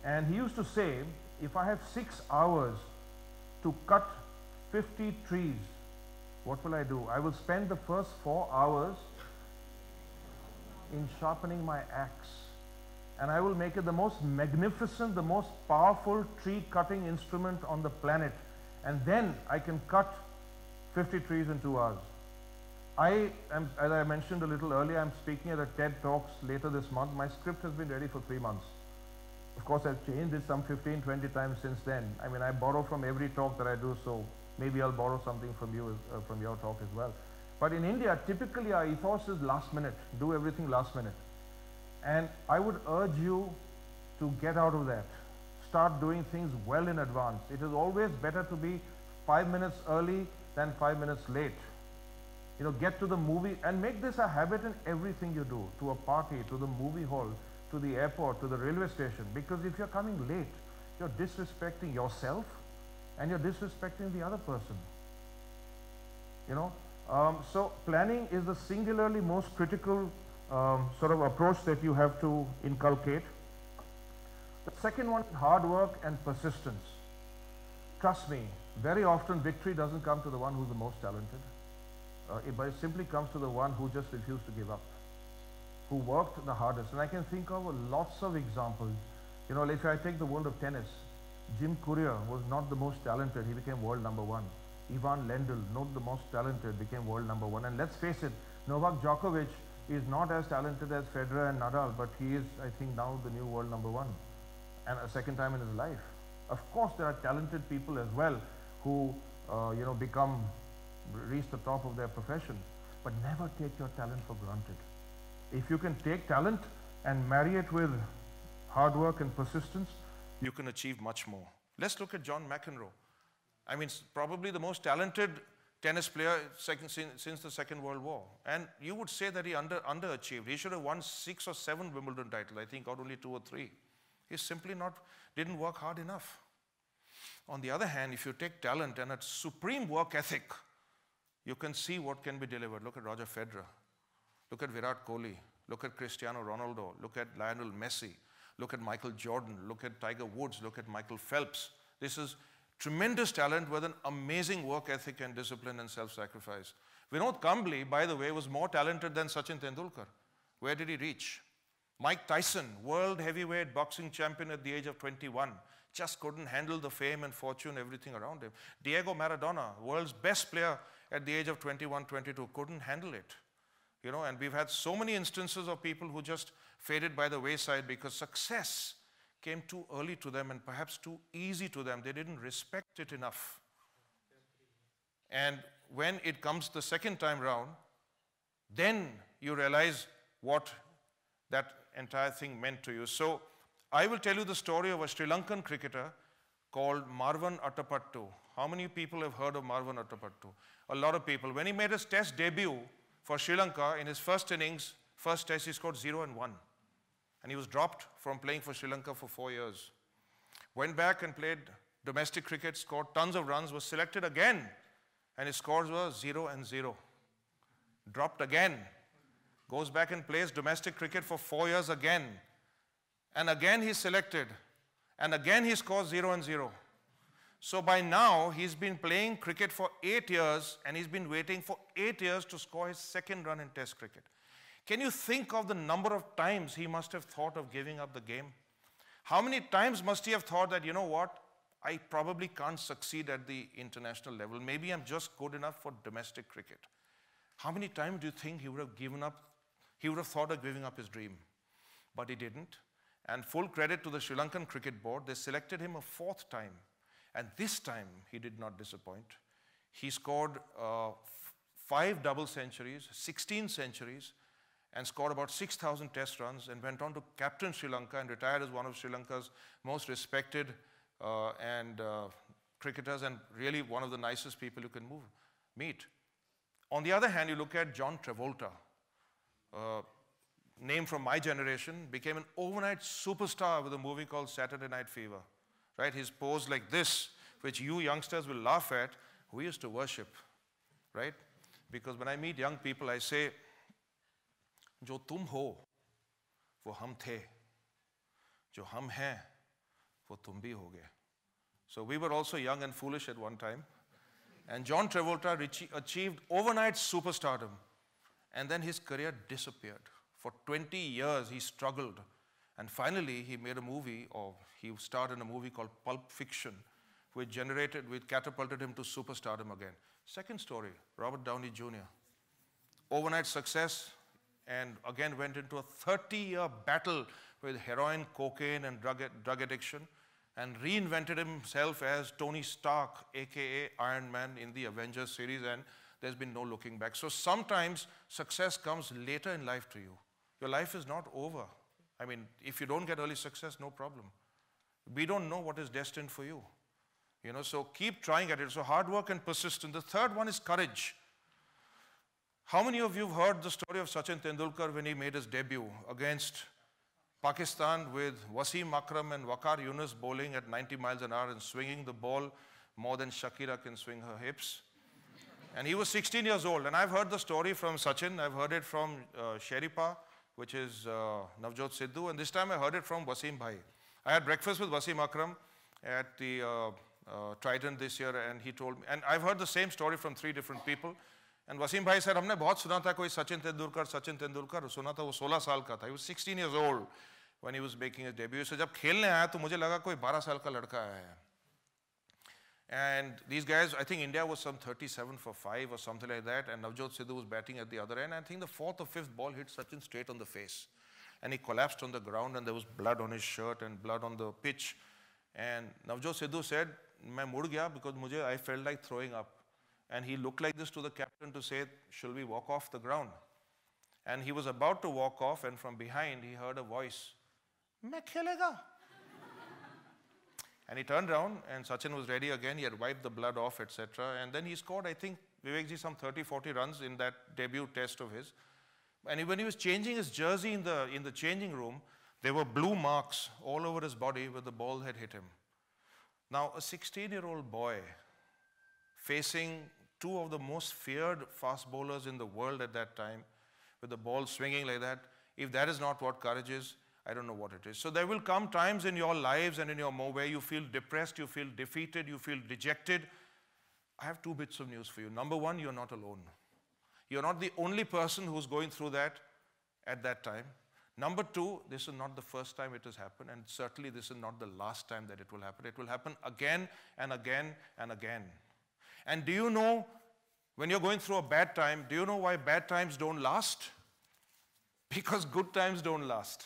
And he used to say, if I have 6 hours to cut 50 trees, what will I do? I will spend the first 4 hours in sharpening my axe. And I will make it the most magnificent, the most powerful tree cutting instrument on the planet. And then I can cut 50 trees in 2 hours. I am, as I mentioned a little earlier, I'm speaking at a TED Talks later this month. My script has been ready for 3 months. Of course, I've changed it some 15, 20 times since then. I mean, I borrow from every talk that I do, so maybe I'll borrow something from you, from your talk as well. But in India, typically our ethos is last minute, do everything last minute. And I would urge you to get out of that. Start doing things well in advance. It is always better to be 5 minutes early than 5 minutes late. You know, get to the movie and make this a habit in everything you do, to a party, to the movie hall, to the airport, to the railway station. Because if you're coming late, you're disrespecting yourself and you're disrespecting the other person. You know, so planning is the singularly most critical sort of approach that you have to inculcate. The second one, hard work and persistence. Trust me, very often victory doesn't come to the one who's the most talented, but it simply comes to the one who just refused to give up, who worked the hardest. And I can think of lots of examples. You know, if I take the world of tennis, Jim Courier was not the most talented, he became world #1. Ivan Lendl, not the most talented, became world #1. And let's face it, Novak Djokovic is not as talented as Federer and Nadal, but he is, I think, now the new world #1, and a second time in his life. Of course, there are talented people as well who, you know, reach the top of their profession, but never take your talent for granted. If you can take talent and marry it with hard work and persistence, you can achieve much more. Let's look at John McEnroe. I mean, probably the most talented tennis player since the Second World War. And you would say that he underachieved. He should have won 6 or 7 Wimbledon titles. I think got only 2 or 3. He simply didn't work hard enough. On the other hand, if you take talent and a supreme work ethic, you can see what can be delivered. Look at Roger Federer. Look at Virat Kohli. Look at Cristiano Ronaldo. Look at Lionel Messi. Look at Michael Jordan. Look at Tiger Woods. Look at Michael Phelps. This is tremendous talent with an amazing work ethic and discipline and self-sacrifice. Vinod Kambli, by the way, was more talented than Sachin Tendulkar. Where did he reach? Mike Tyson, world heavyweight boxing champion at the age of 21, just couldn't handle the fame and fortune, everything around him. Diego Maradona, world's best player at the age of 21, 22, couldn't handle it. You know, and we've had so many instances of people who just faded by the wayside because success came too early to them and perhaps too easy to them. They didn't respect it enough. And when it comes the second time round, then you realize what that entire thing meant to you. So I will tell you the story of a Sri Lankan cricketer called Marwan Attapattu. How many people have heard of Marwan Attapattu? A lot of people. When he made his test debut for Sri Lanka, in his first innings, first test, he scored 0 and 1. And he was dropped from playing for Sri Lanka for 4 years. Went back and played domestic cricket, scored tons of runs, was selected again, and his scores were 0 and 0. Dropped again, goes back and plays domestic cricket for 4 years again, and again he's selected, and again he scores 0 and 0. So by now, he's been playing cricket for 8 years, and he's been waiting for 8 years to score his second run in Test cricket. Can you think of the number of times he must have thought of giving up the game? How many times must he have thought that, you know what, I probably can't succeed at the international level. Maybe I'm just good enough for domestic cricket. How many times do you think he would have given up, he would have thought of giving up his dream? But he didn't. And full credit to the Sri Lankan Cricket Board, they selected him a 4th time. And this time, he did not disappoint. He scored 5 double centuries, 16 centuries, and scored about 6,000 Test runs, and went on to captain Sri Lanka and retired as one of Sri Lanka's most respected cricketers, and really one of the nicest people you can meet. On the other hand, you look at John Travolta, name from my generation, became an overnight superstar with a movie called Saturday Night Fever. Right? His pose like this, which you youngsters will laugh at, we used to worship, right? Because when I meet young people, I say, "Jo tum ho, wo hum the. Jo hum hain, wo tum bhi hoge." So we were also young and foolish at one time. And John Travolta achieved overnight superstardom. And then his career disappeared. For 20 years, he struggled. And finally, he made a movie, or he starred in a movie called Pulp Fiction, which catapulted him to superstardom again. Second story, Robert Downey Jr. Overnight success, and again went into a 30-year battle with heroin, cocaine, and drug addiction, and reinvented himself as Tony Stark, aka Iron Man, in the Avengers series, and there's been no looking back. So sometimes success comes later in life to you. Your life is not over. I mean, if you don't get early success, no problem. We don't know what is destined for you. You know, so keep trying at it. So hard work and persistence. The third one is courage. How many of you have heard the story of Sachin Tendulkar when he made his debut against Pakistan with Wasim Akram and Waqar Yunus bowling at 90 miles an hour and swinging the ball more than Shakira can swing her hips? And he was 16 years old. And I've heard the story from Sachin. I've heard it from Sheripa, which is Navjot Sidhu, and this time I heard it from Wasim Bhai. I had breakfast with Wasim Akram at the Trident this year, and he told me, and I've heard the same story from 3 different people, and Wasim Bhai said, हमने बहुत सुना था कोई Sachin Tendulkar, सुना था वो 16 साल का था. He was 16 years old when he was making his debut. So जब खेलने आया तो मुझे लगा कोई 12 साल का लड़का आया है. And these guys, I think India was some 37 for 5 or something like that, and Navjot Sidhu was batting at the other end. I think the 4th or 5th ball hit Sachin straight on the face. And he collapsed on the ground, and there was blood on his shirt and blood on the pitch. And Navjot Sidhu said, मैं मुड़ गया because I felt like throwing up. And he looked like this to the captain to say, shall we walk off the ground? And he was about to walk off, and from behind he heard a voice, मैं खेलेगा. And he turned around, and Sachin was ready again. He had wiped the blood off, etc. And then he scored, I think, Vivekji, some 30, 40 runs in that debut test of his. And when he was changing his jersey in the changing room, there were blue marks all over his body where the ball had hit him. Now, a 16-year-old boy facing 2 of the most feared fast bowlers in the world at that time, with the ball swinging like that, if that is not what courage is, I don't know what it is. So there will come times in your lives and in your where you feel depressed, you feel defeated, you feel dejected. I have 2 bits of news for you. Number 1, you're not alone. You're not the only person who's going through that at that time. Number 2, this is not the first time it has happened, and certainly this is not the last time that it will happen. It will happen again and again and again. And do you know, when you're going through a bad time, do you know why bad times don't last? Because good times don't last.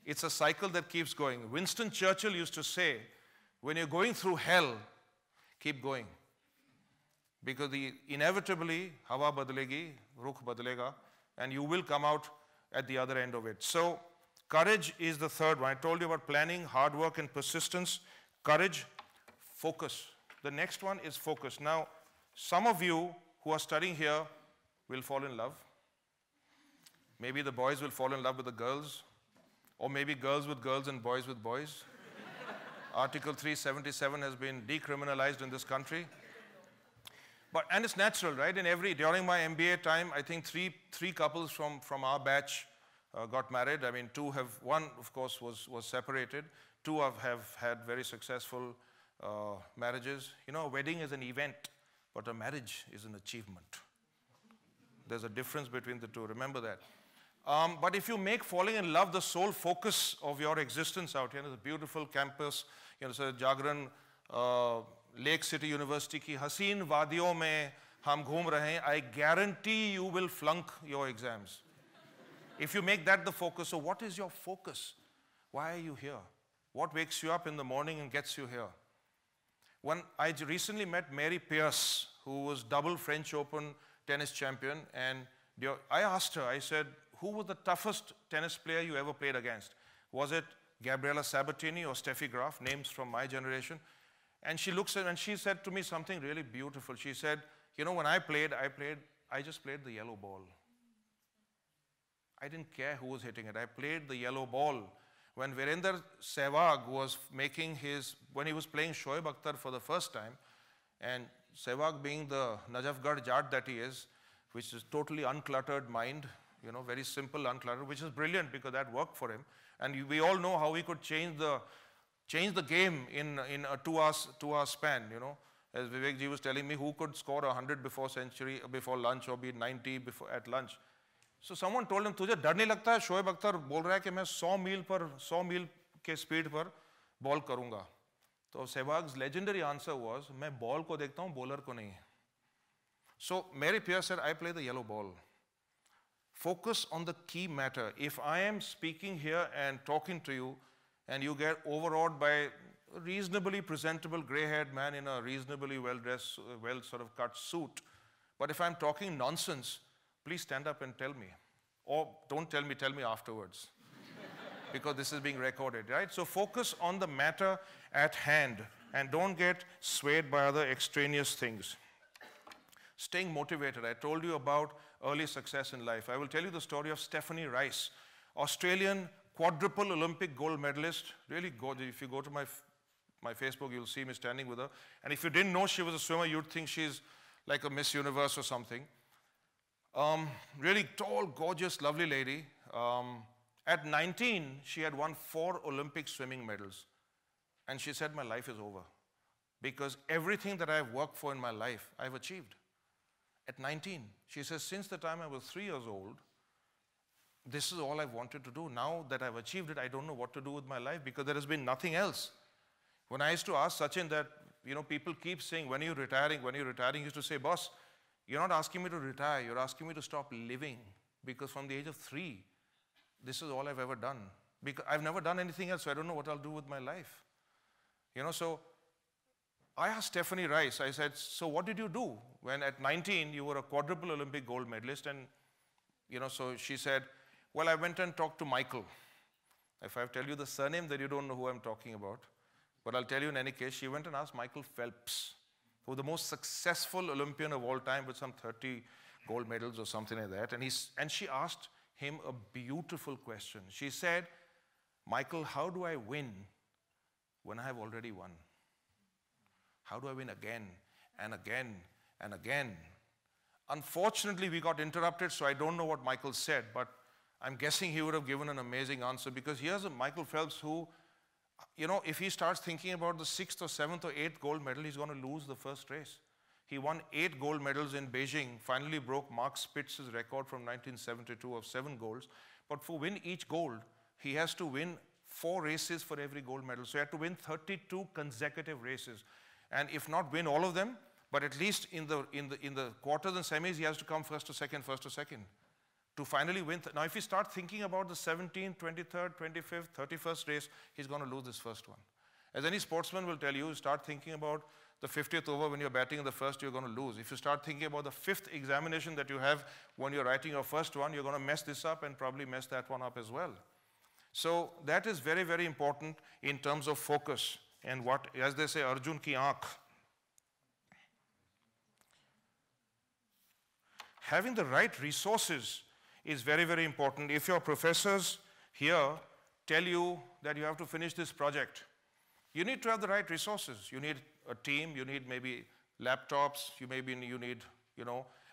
It's a cycle that keeps going. Winston Churchill used to say, when you're going through hell, keep going. Because inevitably, hawa badlegi, rukh badlega, and you will come out at the other end of it. So, courage is the third one. I told you about planning, hard work, and persistence. Courage, focus. The next one is focus. Now, some of you who are studying here will fall in love. Maybe the boys will fall in love with the girls. Or maybe girls with girls and boys with boys. Article 377 has been decriminalized in this country. And it's natural, right? During my MBA time, I think three couples from our batch got married. I mean, one of course was separated. Two have had very successful marriages. You know, a wedding is an event, but a marriage is an achievement. There's a difference between the two, remember that. But if you make falling in love the sole focus of your existence out here, the beautiful campus, you know, so Jagran Lakecity University ki haseen wadiyon mein hum ghoom rahe hain, I guarantee you will flunk your exams. If you make that the focus, so what is your focus? Why are you here? What wakes you up in the morning and gets you here? When I recently met Mary Pierce, who was double French Open tennis champion, and I asked her, I said, who was the toughest tennis player you ever played against? Was it Gabriela Sabatini or Steffi Graf, names from my generation? And she looks at and she said to me something really beautiful. She said, you know, when I just played the yellow ball. I didn't care who was hitting it. I played the yellow ball. When Virender Sehwag was when he was playing Shoaib Akhtar for the first time, and Sehwag being the Najafgarh Jat that he is, which is totally uncluttered mind, you know, very simple, uncluttered, which is brilliant because that worked for him. And we all know how he could change the game in a 2-hour span, you know. As Vivek ji was telling me, who could score 100 before lunch or be 90 at lunch. So someone told him, तुझे डर नहीं लगता है? शोएब अख्तर बोल रहा है कि मैं 100 मील के स्पीड पर बॉल करूंगा. तो Sehwag's legendary answer was, मैं बॉल को देखता हूँ, बॉलर को नहीं. So Mary Pierce said, I play the yellow ball. Focus on the key matter. If I am speaking here and talking to you, and you get overawed by a reasonably presentable gray-haired man in a reasonably well-dressed, well sort of cut suit, but if I'm talking nonsense, please stand up and tell me. Or don't tell me afterwards. Because this is being recorded, right? So focus on the matter at hand and don't get swayed by other extraneous things. Staying motivated. I told you about early success in life. I will tell you the story of Stephanie Rice, Australian quadruple Olympic gold medalist. Really gorgeous. If you go to my Facebook, you'll see me standing with her. And if you didn't know she was a swimmer, you'd think she's like a Miss Universe or something. Really tall, gorgeous, lovely lady. At 19, she had won 4 Olympic swimming medals. And she said, my life is over. Because everything that I've worked for in my life, I've achieved. At 19, she says, since the time I was 3 years old, this is all I've wanted to do. Now that I've achieved it, I don't know what to do with my life because there has been nothing else. When I used to ask Sachin that, you know, people keep saying, when are you retiring? When are you retiring? He used to say, boss, you're not asking me to retire. You're asking me to stop living. Because from the age of 3, this is all I've ever done. Because I've never done anything else, so I don't know what I'll do with my life. You know, so I asked Stephanie Rice, I said, so what did you do when at 19 you were a quadruple Olympic gold medalist? And, you know, so she said, well, I went and talked to Michael. If I tell you the surname, then you don't know who I'm talking about. But I'll tell you in any case, she went and asked Michael Phelps, who was the most successful Olympian of all time with some 30 gold medals or something like that. And she asked him a beautiful question. She said, Michael, how do I win when I have already won? How do I win again and again and again? Unfortunately, we got interrupted, so I don't know what Michael said, but I'm guessing he would have given an amazing answer because here's a Michael Phelps who, you know, if he starts thinking about the 6th or 7th or 8th gold medal, he's going to lose the first race. He won 8 gold medals in Beijing, finally broke Mark Spitz's record from 1972 of 7 golds. But for win each gold, he has to win 4 races for every gold medal. So he had to win 32 consecutive races. And if not win all of them, but at least in the quarters and semis, he has to come first or second, to finally win. Now, if you start thinking about the 17th, 23rd, 25th, 31st race, he's going to lose this first one. As any sportsman will tell you, start thinking about the 50th over when you're batting in the first, you're going to lose. If you start thinking about the 5th examination that you have when you're writing your first one, you're going to mess this up and probably mess that one up as well. So that is very, very important in terms of focus and what, as they say, Arjun ki aankh. Having the right resources is very, very important. If your professors here tell you that you have to finish this project, You need to have the right resources. You need a team, you need maybe laptops, you need,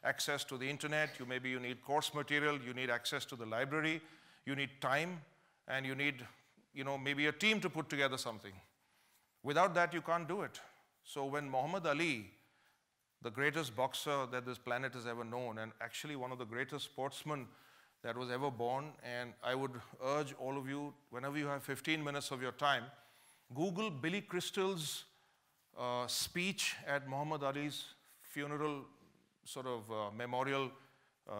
access to the internet, you need course material, you need access to the library, you need time, and you need, maybe a team to put together something. Without that, you can't do it. So when Muhammad Ali, the greatest boxer that this planet has ever known, and actually one of the greatest sportsmen that was ever born, and I would urge all of you, whenever you have 15 minutes of your time, Google Billy Crystal's speech at Muhammad Ali's funeral memorial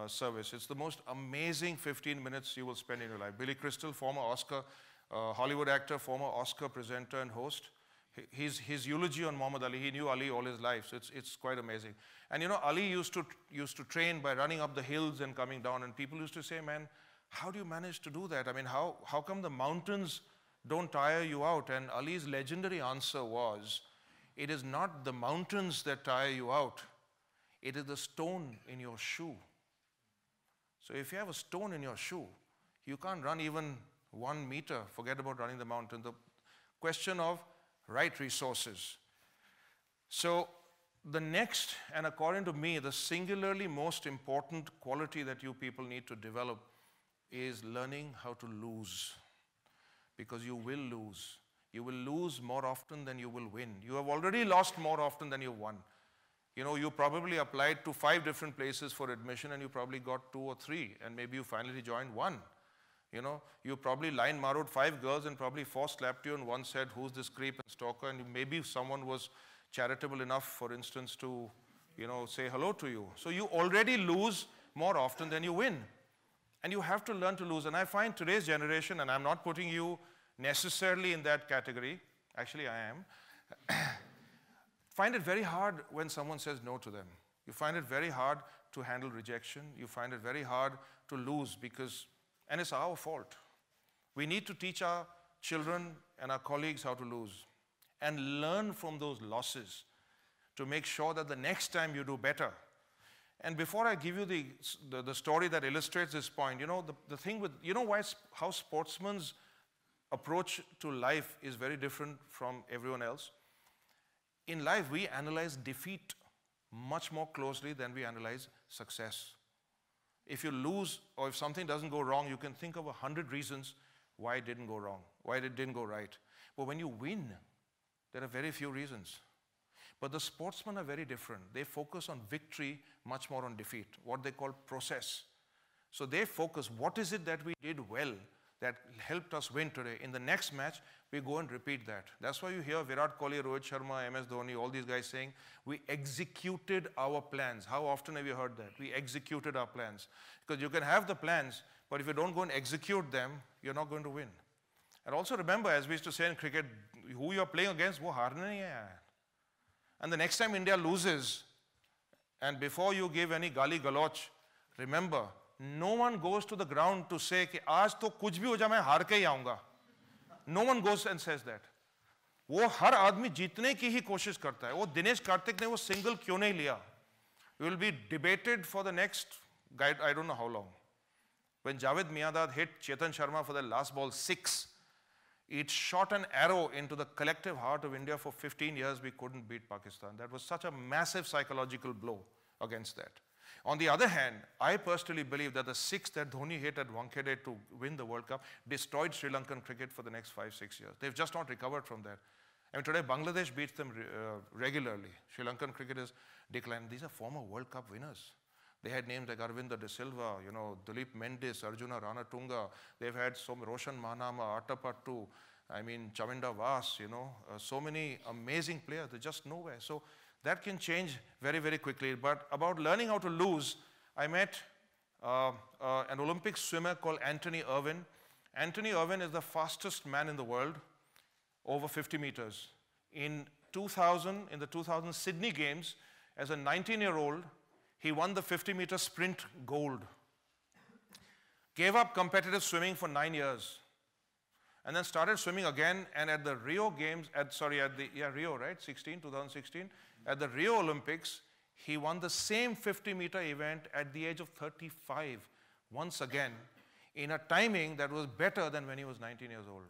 service. It's the most amazing 15 minutes you will spend in your life. Billy Crystal, former Oscar, Hollywood actor, former Oscar presenter and host. His eulogy on Muhammad Ali, he knew Ali all his life, so it's quite amazing. And Ali used to train by running up the hills and coming down, and people used to say, man, how do you manage to do that? I mean, how come the mountains don't tire you out? And Ali's legendary answer was, it is not the mountains that tire you out, it is the stone in your shoe. So if you have a stone in your shoe, you can't run even 1 meter, forget about running the mountain. The question of right resources. So the next, and according to me, the singularly most important quality that you people need to develop is learning how to lose. Because you will lose. You will lose more often than you will win. You have already lost more often than you've won. You probably applied to 5 different places for admission and you probably got 2 or 3, and maybe you finally joined 1. You probably line marrowed 5 girls and probably 4 slapped you and 1 said, who's this creep and stalker? And maybe someone was charitable enough, for instance, to, say hello to you. So you already lose more often than you win. And you have to learn to lose. And I find today's generation, and I'm not putting you necessarily in that category, actually I am, find it very hard when someone says no to them. You find it very hard to handle rejection. You find it very hard to lose because, and it's our fault. We need to teach our children and our colleagues how to lose and learn from those losses to make sure that the next time you do better. And before I give you the story that illustrates this point, the thing with, how sportsmen's approach to life is very different from everyone else? In life, we analyze defeat much more closely than we analyze success. If you lose or if something doesn't go wrong, you can think of 100 reasons why it didn't go wrong, why it didn't go right. But when you win, there are very few reasons. But the sportsmen are very different. They focus on victory much more on defeat, what they call process. So they focus, what is it that we did well that helped us win today? In the next match, we go and repeat that. That's why you hear Virat Kohli, Rohit Sharma, MS Dhoni, all these guys saying, we executed our plans. How often have you heard that? We executed our plans. Because you can have the plans, but if you don't go and execute them, you're not going to win. And also remember, as we used to say in cricket, who you're playing against, wo haarna nahi hai. And the next time India loses, and before you give any gali galoch, remember, no one goes to the ground to say कि आज तो कुछ भी हो जाए मैं हार के ही आऊंगा. No one goes and says that. वो हर आदमी जीतने की ही कोशिश करता है. वो दिनेश कार्तिक ने वो single क्यों नहीं लिया? We will be debated for the next, I don't know how long. When Javed Miandad hit Chetan Sharma for the last ball 6, it shot an arrow into the collective heart of India. For 15 years, we couldn't beat Pakistan. That was such a massive psychological blow against that. On the other hand, I personally believe that the 6 that Dhoni hit at Wankhede to win the World Cup destroyed Sri Lankan cricket for the next 5-6 years. They've just not recovered from that. I mean, today Bangladesh beats them regularly. Sri Lankan cricket is declined. These are former World Cup winners. They had names like Arvind De Silva, Dilip Mendis, Arjuna Ranatunga. They've had some Roshan Mahanama, Atapattu, Chavinda Vas, so many amazing players. They're just nowhere. So that can change very, very quickly. But about learning how to lose, I met an Olympic swimmer called Anthony Irvin. Anthony Irvin is the fastest man in the world, over 50 meters. In the 2000 Sydney Games, as a 19-year-old, he won the 50-meter sprint gold. Gave up competitive swimming for 9 years. And then started swimming again, and at the Rio Games, Rio, right, 2016, at the Rio Olympics, he won the same 50-meter event at the age of 35, once again, in a timing that was better than when he was 19 years old.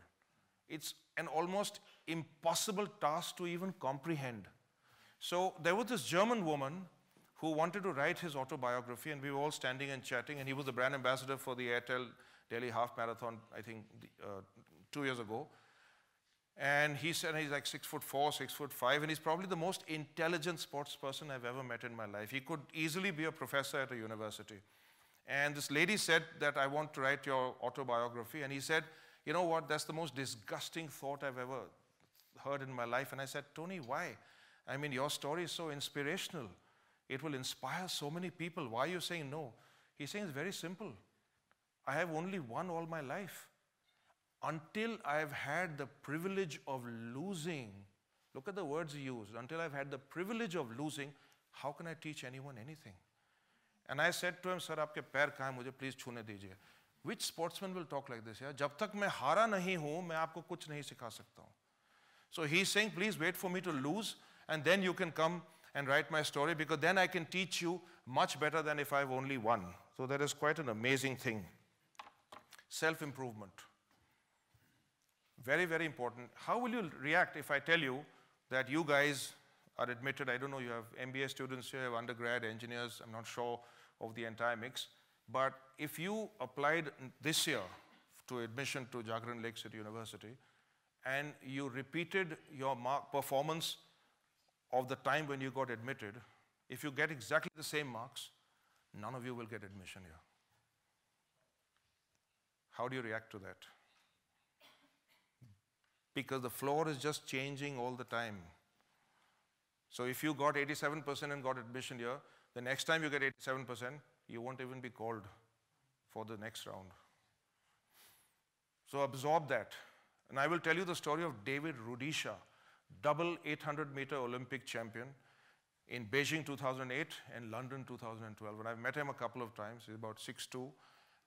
It's an almost impossible task to even comprehend. So there was this German woman who wanted to write his autobiography, and we were all standing and chatting, and he was the brand ambassador for the Airtel Delhi Half Marathon, I think 2 years ago. And he said he's like 6'4", 6'5", and he's probably the most intelligent sports person I've ever met in my life. He could easily be a professor at a university. And this lady said that, I want to write your autobiography. And he said, you know what, that's the most disgusting thought I've ever heard in my life. And I said, Tony, why? I mean, your story is so inspirational. It will inspire so many people. Why are you saying no? He's saying it's very simple. I have only won all my life. Until I've had the privilege of losing, look at the words he used, until I've had the privilege of losing, how can I teach anyone anything? And I said to him, sir, aapke pair kahan hai, mujhe please chhune dijiye. Which sportsman will talk like this? Jab tak main hara nahi hu, main aapko kuch nahi sikha sakta hu. So he's saying, please wait for me to lose, and then you can come and write my story, because then I can teach you much better than if I've only won. So that is quite an amazing thing. Self-improvement. Very, very important. How will you react if I tell you that you guys are admitted? I don't know, you have MBA students, you have undergrad engineers, I'm not sure of the entire mix. But if you applied this year to admission to Jagran Lakecity University and you repeated your performance of the time when you got admitted, if you get exactly the same marks, none of you will get admission here. How do you react to that? Because the floor is just changing all the time. So if you got 87% and got admission here, the next time you get 87%, you won't even be called for the next round. So absorb that. And I will tell you the story of David Rudisha, double 800-meter Olympic champion in Beijing 2008 and London 2012. And I've met him a couple of times. He's about 6'2".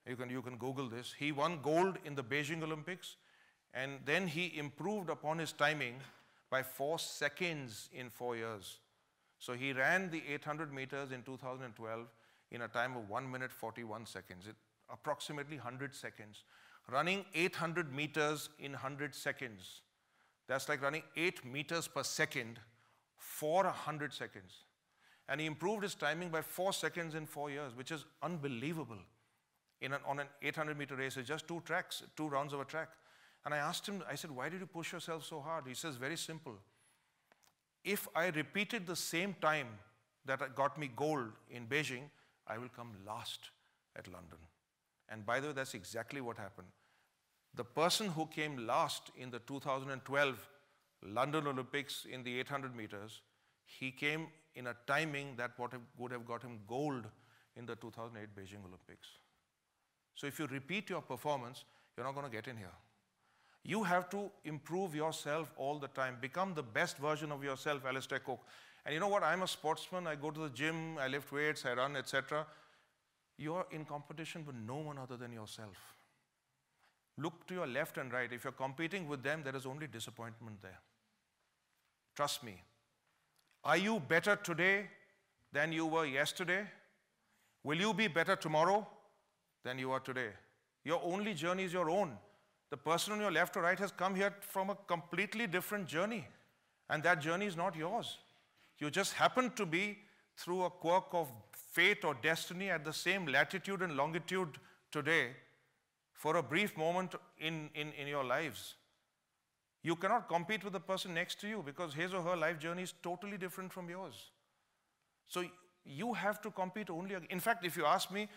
You can Google this. He won gold in the Beijing Olympics, and then he improved upon his timing by 4 seconds in 4 years. So he ran the 800 meters in 2012 in a time of 1 minute 41 seconds, approximately 100 seconds. Running 800 meters in 100 seconds. That's like running 8 meters per second for 100 seconds. And he improved his timing by 4 seconds in 4 years, which is unbelievable. On an 800-meter race, it's just 2 rounds of a track. And I asked him, I said, why did you push yourself so hard? He says, very simple. If I repeated the same time that got me gold in Beijing, I will come last at London. And by the way, that's exactly what happened. The person who came last in the 2012 London Olympics in the 800 meters, he came in a timing that would have got him gold in the 2008 Beijing Olympics. So if you repeat your performance, you're not going to get in here. You have to improve yourself all the time. Become the best version of yourself, Alistair Cooke. And you know what? I'm a sportsman. I go to the gym, I lift weights, I run, etc. You're in competition with no one other than yourself. Look to your left and right. If you're competing with them, there is only disappointment there. Trust me. Are you better today than you were yesterday? Will you be better tomorrow than you are today? Your only journey is your own. The person on your left or right has come here from a completely different journey, and that journey is not yours. You just happen to be, through a quirk of fate or destiny, at the same latitude and longitude today for a brief moment in your lives. You cannot compete with the person next to you because his or her life journey is totally different from yours. So you have to compete only. In fact, if you ask me,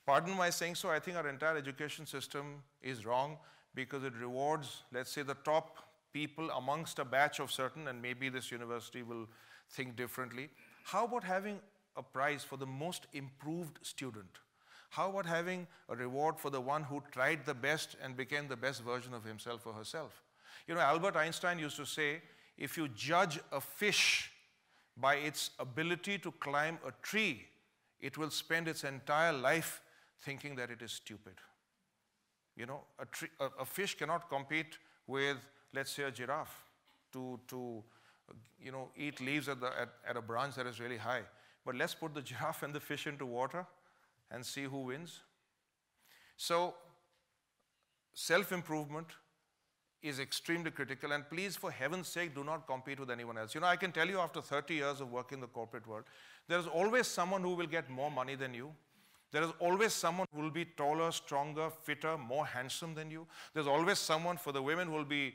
pardon my saying so, I think our entire education system is wrong because it rewards, let's say, the top people amongst a batch of certain, and maybe this university will think differently. How about having a prize for the most improved student? How about having a reward for the one who tried the best and became the best version of himself or herself? You know, Albert Einstein used to say, if you judge a fish by its ability to climb a tree, it will spend its entire life thinking that it is stupid. You know, a fish cannot compete with, let's say, a giraffe to you know, eat leaves at a branch that is really high. But let's put the giraffe and the fish into water and see who wins. So, self-improvement is extremely critical, and please, for heaven's sake, do not compete with anyone else. You know, I can tell you after 30 years of working in the corporate world, there is always someone who will get more money than you. There is always someone who will be taller, stronger, fitter, more handsome than you. There's always someone for the women who will be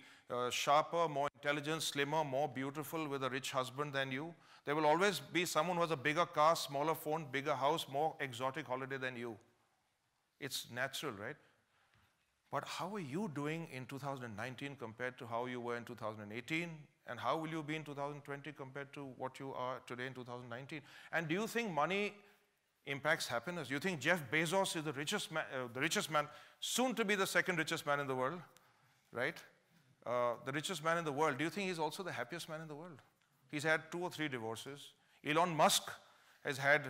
sharper, more intelligent, slimmer, more beautiful, with a rich husband than you. There will always be someone who has a bigger car, smaller phone, bigger house, more exotic holiday than you. It's natural, right? But how are you doing in 2019 compared to how you were in 2018? And how will you be in 2020 compared to what you are today in 2019? And do you think money impacts happiness? Do you think Jeff Bezos is the richest man, soon to be the second richest man in the world, right? The richest man in the world. Do you think he's also the happiest man in the world? He's had 2 or 3 divorces. Elon Musk has had,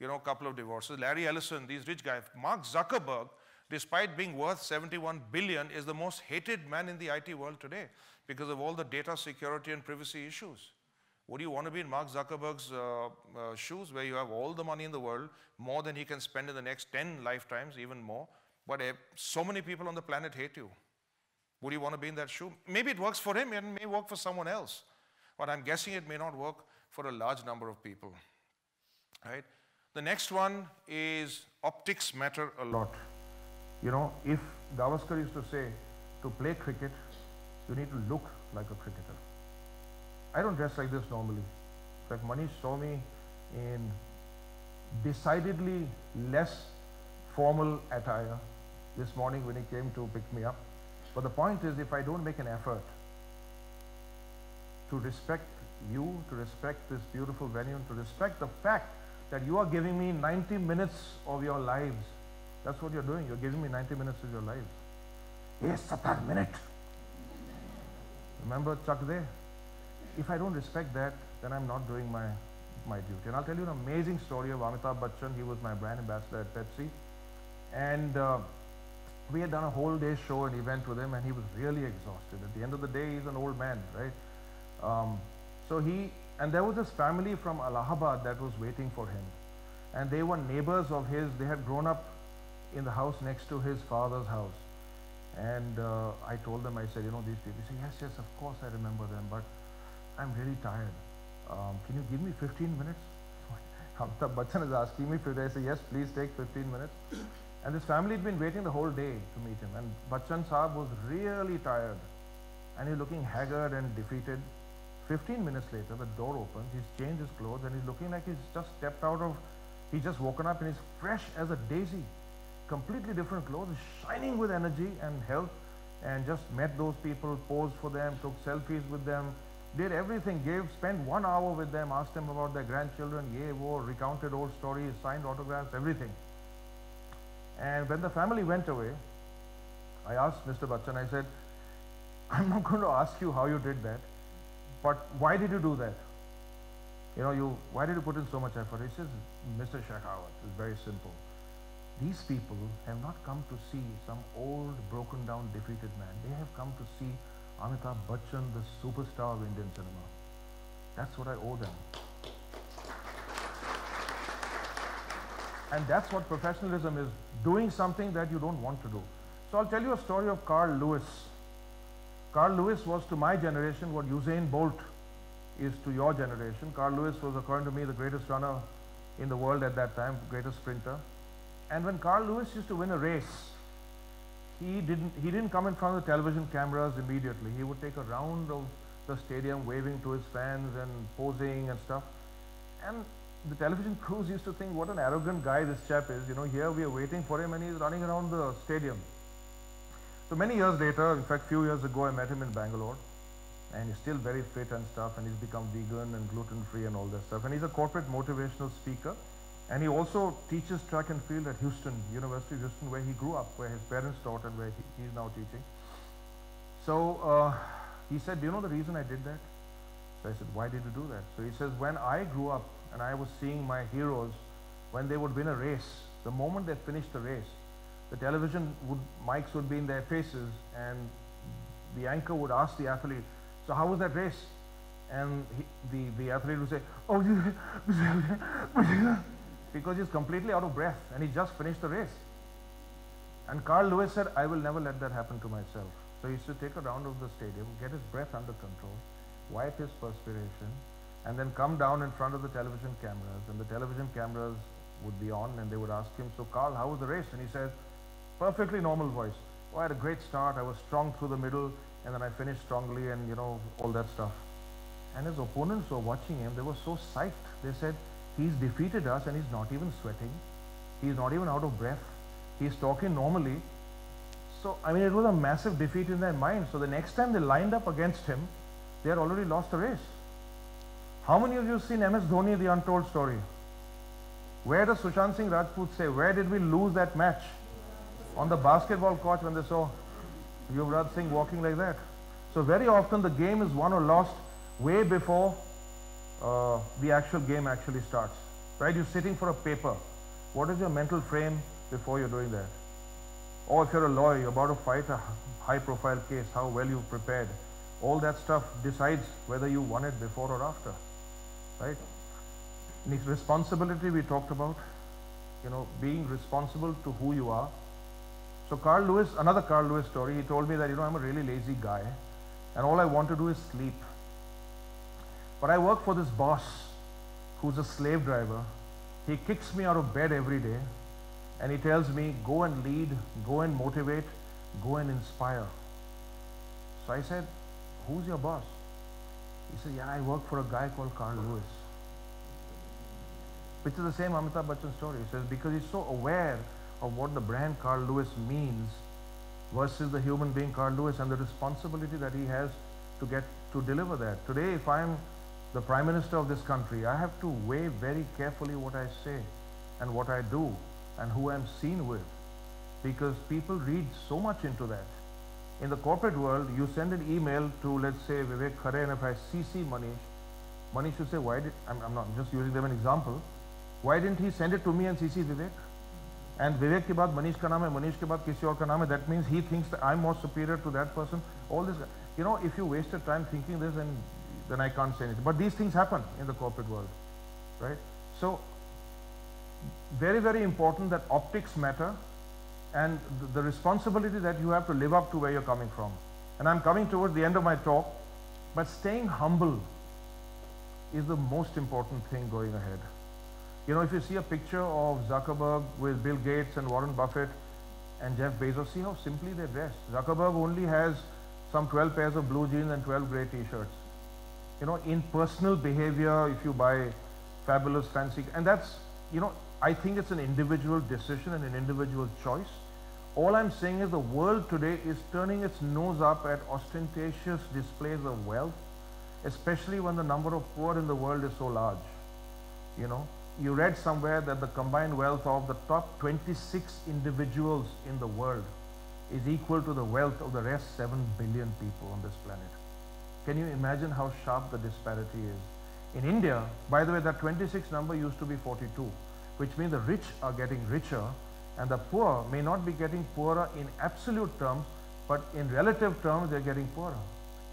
you know, a couple of divorces. Larry Ellison, these rich guys. Mark Zuckerberg, despite being worth 71 billion, is the most hated man in the IT world today because of all the data security and privacy issues. Would you want to be in Mark Zuckerberg's shoes, where you have all the money in the world, more than he can spend in the next 10 lifetimes, even more, but so many people on the planet hate you? Would you want to be in that shoe? Maybe it works for him, and it may work for someone else, but I'm guessing it may not work for a large number of people, right? The next one is optics matter a lot. You know, if Gavaskar used to say, to play cricket, you need to look like a cricketer. I don't dress like this normally. In fact, Manish saw me in decidedly less formal attire this morning when he came to pick me up. But the point is, if I don't make an effort to respect you, to respect this beautiful venue, to respect the fact that you are giving me 90 minutes of your lives. That's what you're doing. You're giving me 90 minutes of your lives. Yes, 70 minutes. Remember Chuck there? If I don't respect that, then I'm not doing my duty. And I'll tell you an amazing story of Amitabh Bachchan. He was my brand ambassador at Pepsi. And we had done a whole day show and event with him, and he was really exhausted. At the end of the day, he's an old man, right? And there was this family from Allahabad that was waiting for him. And they were neighbors of his. They had grown up in the house next to his father's house. And I told them, I said, you know, these people. He said, yes, of course I remember them, but I'm really tired. Can you give me 15 minutes? Amitabh Bachchan is asking me if I say, yes, please take 15 minutes. And this family had been waiting the whole day to meet him. And Bachchan Saab was really tired. And he's looking haggard and defeated. 15 minutes later, the door opens, he's changed his clothes, and he's looking like he's just stepped out of, he's just woken up and he's fresh as a daisy. Completely different clothes, shining with energy and health, and just met those people, posed for them, took selfies with them, did everything, spent 1 hour with them, asked them about their grandchildren, recounted old stories, signed autographs, everything. And when the family went away, I asked Mr. Bachchan, I said, I'm not going to ask you how you did that, but why did you do that? You know, why did you put in so much effort? He says, Mr. Sheikhawat, it's very simple. These people have not come to see some old, broken down, defeated man. They have come to see Amitabh Bachchan, the superstar of Indian cinema. That's what I owe them. And that's what professionalism is, doing something that you don't want to do. So I'll tell you a story of Carl Lewis. Carl Lewis was to my generation what Usain Bolt is to your generation. Carl Lewis was, according to me, the greatest runner in the world at that time, greatest sprinter. And when Carl Lewis used to win a race, he didn't come in front of the television cameras immediately. He would take a round of the stadium, waving to his fans and posing and stuff. And the television crews used to think, what an arrogant guy this chap is. You know, here we are waiting for him and he's running around the stadium. So many years later, in fact, few years ago, I met him in Bangalore. And he's still very fit and stuff, and he's become vegan and gluten-free and all that stuff. And he's a corporate motivational speaker. And he also teaches track and field at University of Houston, where he grew up, where his parents taught and where he's now teaching. So he said, do you know the reason I did that? So I said, why did you do that? So he says, when I grew up and I was seeing my heroes, when they would win a race, the moment they finished the race, the television mics would be in their faces, and the anchor would ask the athlete, so how was that race? And the athlete would say, oh, because he's completely out of breath and he just finished the race. And Carl Lewis said, I will never let that happen to myself. So he used to take a round of the stadium, get his breath under control, wipe his perspiration, and then come down in front of the television cameras, and the television cameras would be on, and they would ask him, so Carl, how was the race? And he said, perfectly normal voice, oh, I had a great start, I was strong through the middle, and then I finished strongly, and you know, all that stuff. And his opponents were watching him, they were so psyched. They said, he's defeated us and he's not even sweating, he's not even out of breath, he's talking normally. So, I mean, it was a massive defeat in their mind. So the next time they lined up against him, they had already lost the race. How many of you have seen MS Dhoni, The Untold Story? Where does Sushant Singh Rajput say, where did we lose that match? On the basketball court when they saw Yuvraj Singh walking like that. So very often the game is won or lost way before the actual game actually starts. Right? You're sitting for a paper. What is your mental frame before you're doing that? Or if you're a lawyer, you're about to fight a high-profile case, how well you've prepared. All that stuff decides whether you won it before or after. Right? Next, responsibility we talked about. You know, being responsible to who you are. So Carl Lewis, another Carl Lewis story, he told me that, you know, I'm a really lazy guy and all I want to do is sleep. But I work for this boss who's a slave driver. He kicks me out of bed every day and he tells me, go and lead, go and motivate, go and inspire. So I said, who's your boss? He said, yeah, I work for a guy called Carl Lewis. Which is the same Amitabh Bachchan story. He says, because he's so aware of what the brand Carl Lewis means versus the human being Carl Lewis and the responsibility that he has to get to deliver that. Today, if I'm the Prime Minister of this country, I have to weigh very carefully what I say and what I do and who I'm seen with, because people read so much into that. In the corporate world, you send an email to, let's say, Vivek Khare, and if I CC Manish, Manish should say, why did, I'm not just using them an example, why didn't he send it to me and CC Vivek? And Vivek ke baad Manish ka naam hai, Manish ke baad kisi aur ka naam hai, that means he thinks that I'm more superior to that person. All this, you know, if you wasted time thinking this, then I can't say anything. But these things happen in the corporate world, right? So, very, very important that optics matter and the responsibility that you have to live up to where you're coming from. And I'm coming towards the end of my talk, but staying humble is the most important thing going ahead. You know, if you see a picture of Zuckerberg with Bill Gates and Warren Buffett and Jeff Bezos, see how simply they dress. Zuckerberg only has some 12 pairs of blue jeans and 12 gray t-shirts. You know, in personal behavior, if you buy fabulous, fancy, and that's, you know, I think it's an individual decision and an individual choice. All I'm saying is the world today is turning its nose up at ostentatious displays of wealth, especially when the number of poor in the world is so large. You know, you read somewhere that the combined wealth of the top 26 individuals in the world is equal to the wealth of the rest 7 billion people on this planet. Can you imagine how sharp the disparity is? In India, by the way, that 26 number used to be 42, which means the rich are getting richer and the poor may not be getting poorer in absolute terms, but in relative terms they're getting poorer.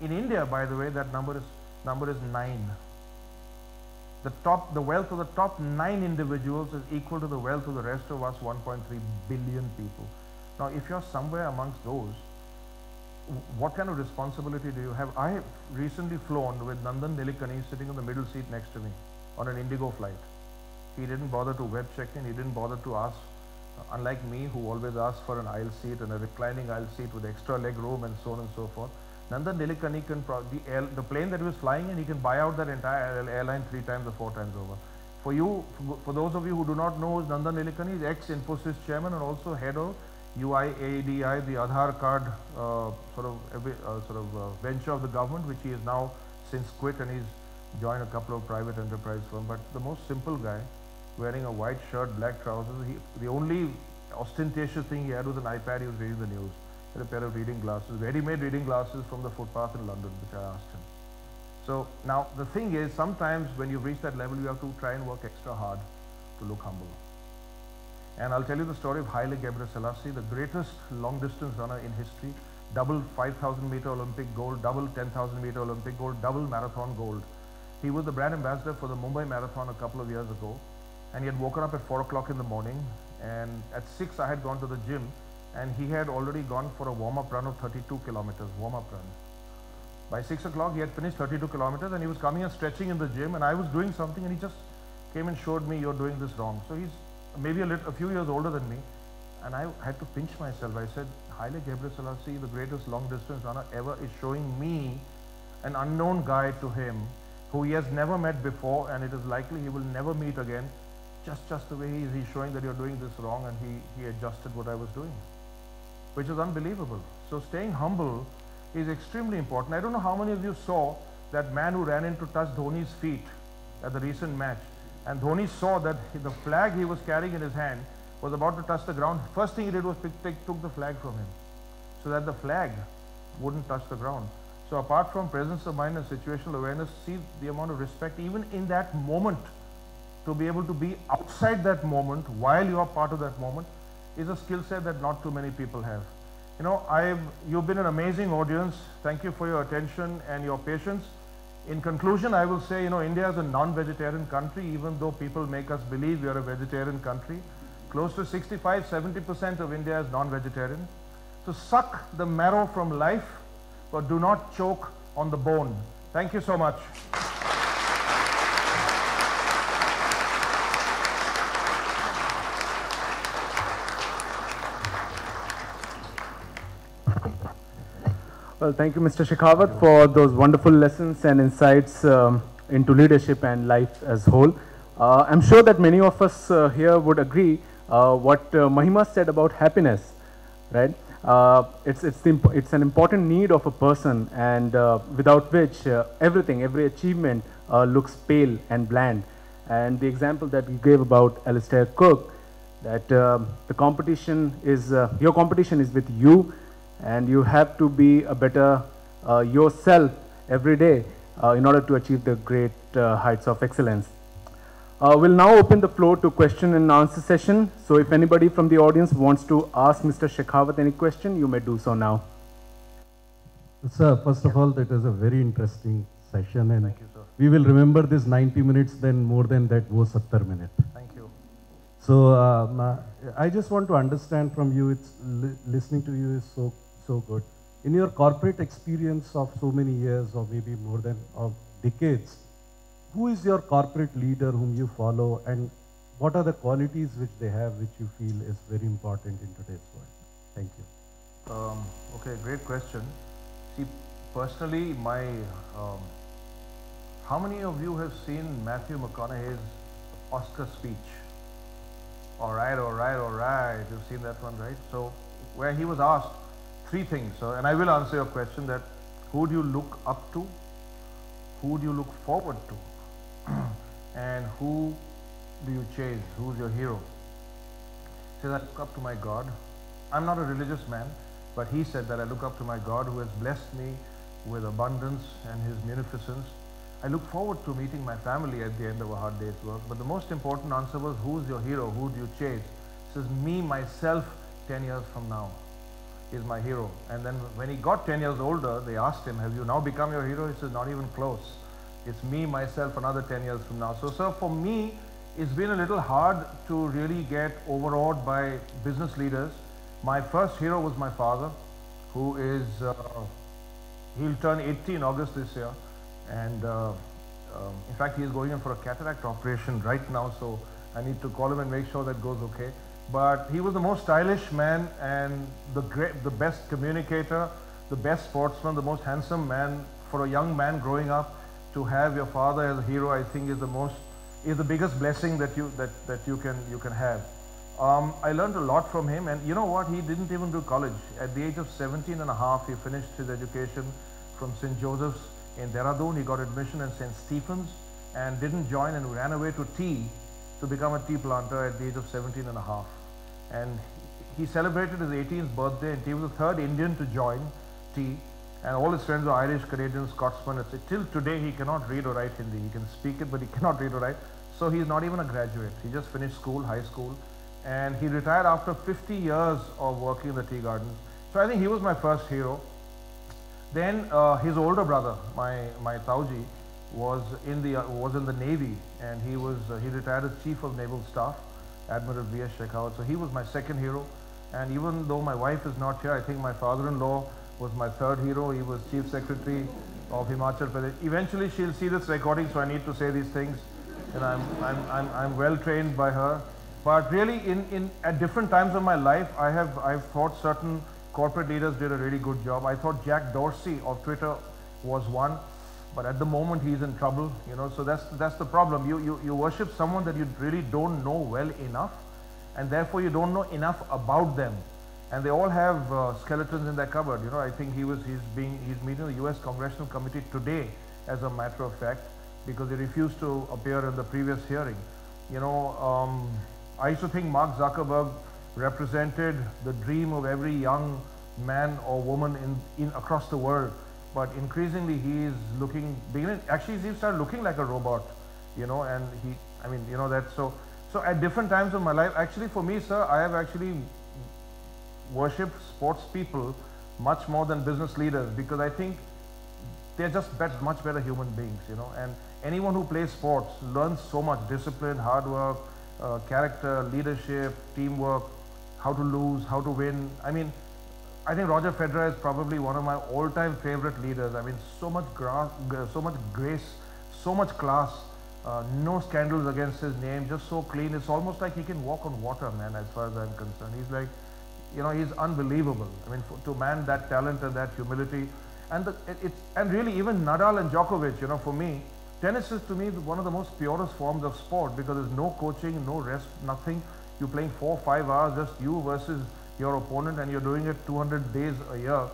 In India, by the way, that number is 9. The wealth of the top 9 individuals is equal to the wealth of the rest of us 1.3 billion people. Now, if you're somewhere amongst those, what kind of responsibility do you have? I have recently flown with Nandan Nilekani sitting in the middle seat next to me on an Indigo flight. He didn't bother to web check in, he didn't bother to ask, unlike me who always asks for an aisle seat and a reclining aisle seat with extra leg room and so on and so forth. Nandan Nilekani can, the plane that he was flying in, he can buy out that entire airline 3 times or 4 times over. For those of you who do not know, Nandan Nilekani is ex-Infosys chairman and also head of UIADI, the Aadhaar card venture of the government, which he has now since quit, and he's joined a couple of private enterprise firms. But the most simple guy, wearing a white shirt, black trousers, the only ostentatious thing he had was an iPad. He was reading the news. He had a pair of reading glasses, ready-made reading glasses from the footpath in London, which I asked him. So now the thing is, sometimes when you reach that level, you have to try and work extra hard to look humble. And I'll tell you the story of Haile Gebrselassie, the greatest long-distance runner in history, double 5,000-meter Olympic gold, double 10,000-meter Olympic gold, double marathon gold. He was the brand ambassador for the Mumbai Marathon a couple of years ago, and he had woken up at 4 o'clock in the morning, and at 6 I had gone to the gym, and he had already gone for a warm-up run of 32 kilometers, warm-up run. By 6 o'clock, he had finished 32 kilometers, and he was coming and stretching in the gym, and I was doing something, and he just came and showed me, you're doing this wrong. So he's maybe a few years older than me, and I had to pinch myself. I said, Haile Gebrselassie, the greatest long-distance runner ever, is showing me, an unknown guy to him, who he has never met before, and it is likely he will never meet again, just the way he is. He's showing that you're doing this wrong, and he adjusted what I was doing, which is unbelievable. So staying humble is extremely important. I don't know how many of you saw that man who ran in to touch Dhoni's feet at the recent match, and Dhoni saw that the flag he was carrying in his hand was about to touch the ground. First thing he did was took the flag from him, so that the flag wouldn't touch the ground. So apart from presence of mind and situational awareness, see the amount of respect even in that moment. To be able to be outside that moment while you are part of that moment is a skill set that not too many people have. You know, you've been an amazing audience. Thank you for your attention and your patience. In conclusion, I will say, you know, India is a non-vegetarian country, even though people make us believe we are a vegetarian country. Close to 65–70% of India is non-vegetarian. So suck the marrow from life, but do not choke on the bone. Thank you so much. Well, thank you, Mr. Sheikhawat, for those wonderful lessons and insights into leadership and life as whole. I'm sure that many of us here would agree what Mahima said about happiness, right? It's an important need of a person, and without which every achievement looks pale and bland. And the example that you gave about Alistair Cooke, that the competition is, your competition is with you, and you have to be a better yourself every day in order to achieve the great heights of excellence. We'll now open the floor to question and answer session. So if anybody from the audience wants to ask Mr. Sheikhawat any question, you may do so now. Sir, first of all, that was a very interesting session, and Thank you, sir. we will remember this 90 minutes then more than that wo 70 minutes. Thank you. So I just want to understand from you, listening to you is so good. In your corporate experience of so many years, or maybe more than of decades, who is your corporate leader whom you follow, and what are the qualities which they have which you feel is very important in today's world? Thank you. Okay, great question. See, personally, how many of you have seen Matthew McConaughey's Oscar speech? All right, all right, all right. You've seen that one, right? So, where he was asked three things, and I will answer your question, that who do you look up to, who do you look forward to, and who do you chase, who's your hero? He says, I look up to my God. I'm not a religious man, but he said that I look up to my God who has blessed me with abundance and his munificence. I look forward to meeting my family at the end of a hard day's work, but the most important answer was, who's your hero, who do you chase? He says, me, myself, 10 years from now is my hero. And then when he got 10 years older, they asked him, have you now become your hero? He says, not even close. It's me, myself, another 10 years from now. So, sir, for me, it's been a little hard to really get overawed by business leaders. My first hero was my father, who is, he'll turn 80 in August this year. And in fact, he is going in for a cataract operation right now, so I need to call him and make sure that goes okay. But he was the most stylish man, and the best communicator, the best sportsman, the most handsome man. For a young man growing up, to have your father as a hero, I think is the biggest blessing that you can have. I learned a lot from him, and you know what? He didn't even do college. At the age of 17 and a half, he finished his education from St. Joseph's in Dehradun. He got admission at St. Stephen's and didn't join, and ran away to tea to become a tea planter at the age of 17 and a half. And he celebrated his 18th birthday, and he was the third Indian to join tea. And all his friends were Irish, Canadian, Scotsman. Till today, he cannot read or write Hindi. He can speak it, but he cannot read or write. So he's not even a graduate. He just finished school, high school. And he retired after 50 years of working in the tea garden. So I think he was my first hero. Then his older brother, my Tauji, was in the Navy, and he retired as Chief of Naval Staff, Admiral V.S. Sheikhawat. So he was my second hero. And even though my wife is not here, I think my father-in-law was my third hero. He was Chief Secretary of Himachal Pradesh. Eventually she'll see this recording, so I need to say these things. And I'm well trained by her. But really, at different times of my life, I've thought certain corporate leaders did a really good job. I thought Jack Dorsey of Twitter was one, but at the moment he's in trouble, you know. So that's the problem. You worship someone that you really don't know well enough, and therefore you don't know enough about them. And they all have skeletons in their cupboard. You know, I think he's meeting the U.S. Congressional Committee today, as a matter of fact, because he refused to appear in the previous hearing. You know, I used to think Mark Zuckerberg represented the dream of every young man or woman across the world, but increasingly he is actually he started looking like a robot, you know. And so at different times of my life, actually for me, sir, I have actually worshipped sports people much more than business leaders, because I think they're just much better human beings, you know. And anyone who plays sports learns so much: discipline, hard work, character, leadership, teamwork, how to lose, how to win. I mean, I think Roger Federer is probably one of my all-time favorite leaders. I mean, so much grace, so much class, no scandals against his name, just so clean. It's almost like he can walk on water, man, as far as I'm concerned. He's like, you know, he's unbelievable. I mean, to man that talent and that humility. And really, even Nadal and Djokovic, you know, for me, tennis is to me one of the most purest forms of sport, because there's no coaching, no rest, nothing. You're playing 4 or 5 hours, just you versus your opponent, and you're doing it 200 days a year.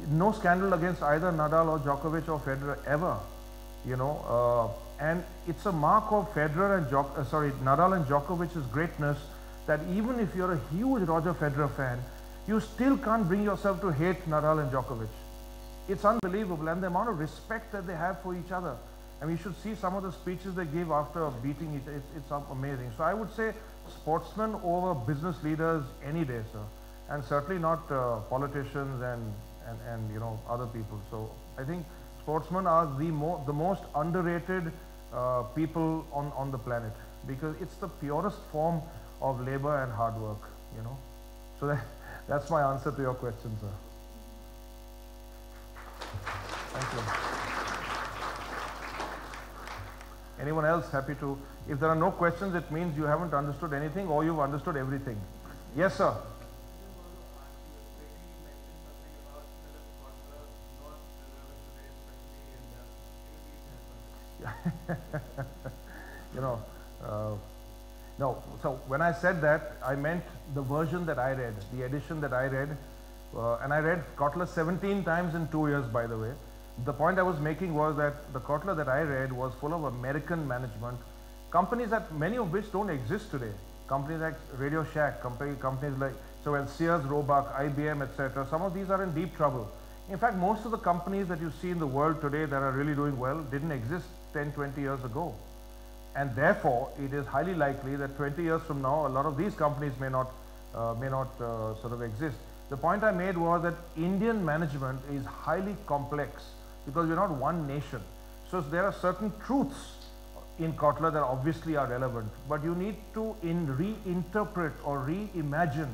No scandal against either Nadal or Djokovic or Federer ever, you know. And it's a mark of Nadal and Djokovic's greatness, that even if you're a huge Roger Federer fan, you still can't bring yourself to hate Nadal and Djokovic. It's unbelievable, and the amount of respect that they have for each other. I mean, you should see some of the speeches they give after beating each other. It's amazing. So I would say sportsmen over business leaders any day, sir, and certainly not politicians and you know, other people. So I think sportsmen are the most underrated people on the planet, because it's the purest form of labor and hard work, you know. So that's my answer to your question, sir. Thank you. Anyone else happy to? If there are no questions, it means you haven't understood anything, or you've understood everything. Yes, sir. You know, no. So when I said that, I meant the version that I read, the edition that I read, and I read Kotler 17 times in 2 years, by the way. The point I was making was that the Kotler that I read was full of American management, companies that many of which don't exist today. Companies like Radio Shack, companies like Sears, Roebuck, IBM, etc. Some of these are in deep trouble. In fact, most of the companies that you see in the world today that are really doing well didn't exist 10, 20 years ago. And therefore, it is highly likely that 20 years from now, a lot of these companies may not sort of exist. The point I made was that Indian management is highly complex, because we're not one nation. So there are certain truths in Kotler that obviously are relevant, but you need to reinterpret or reimagine,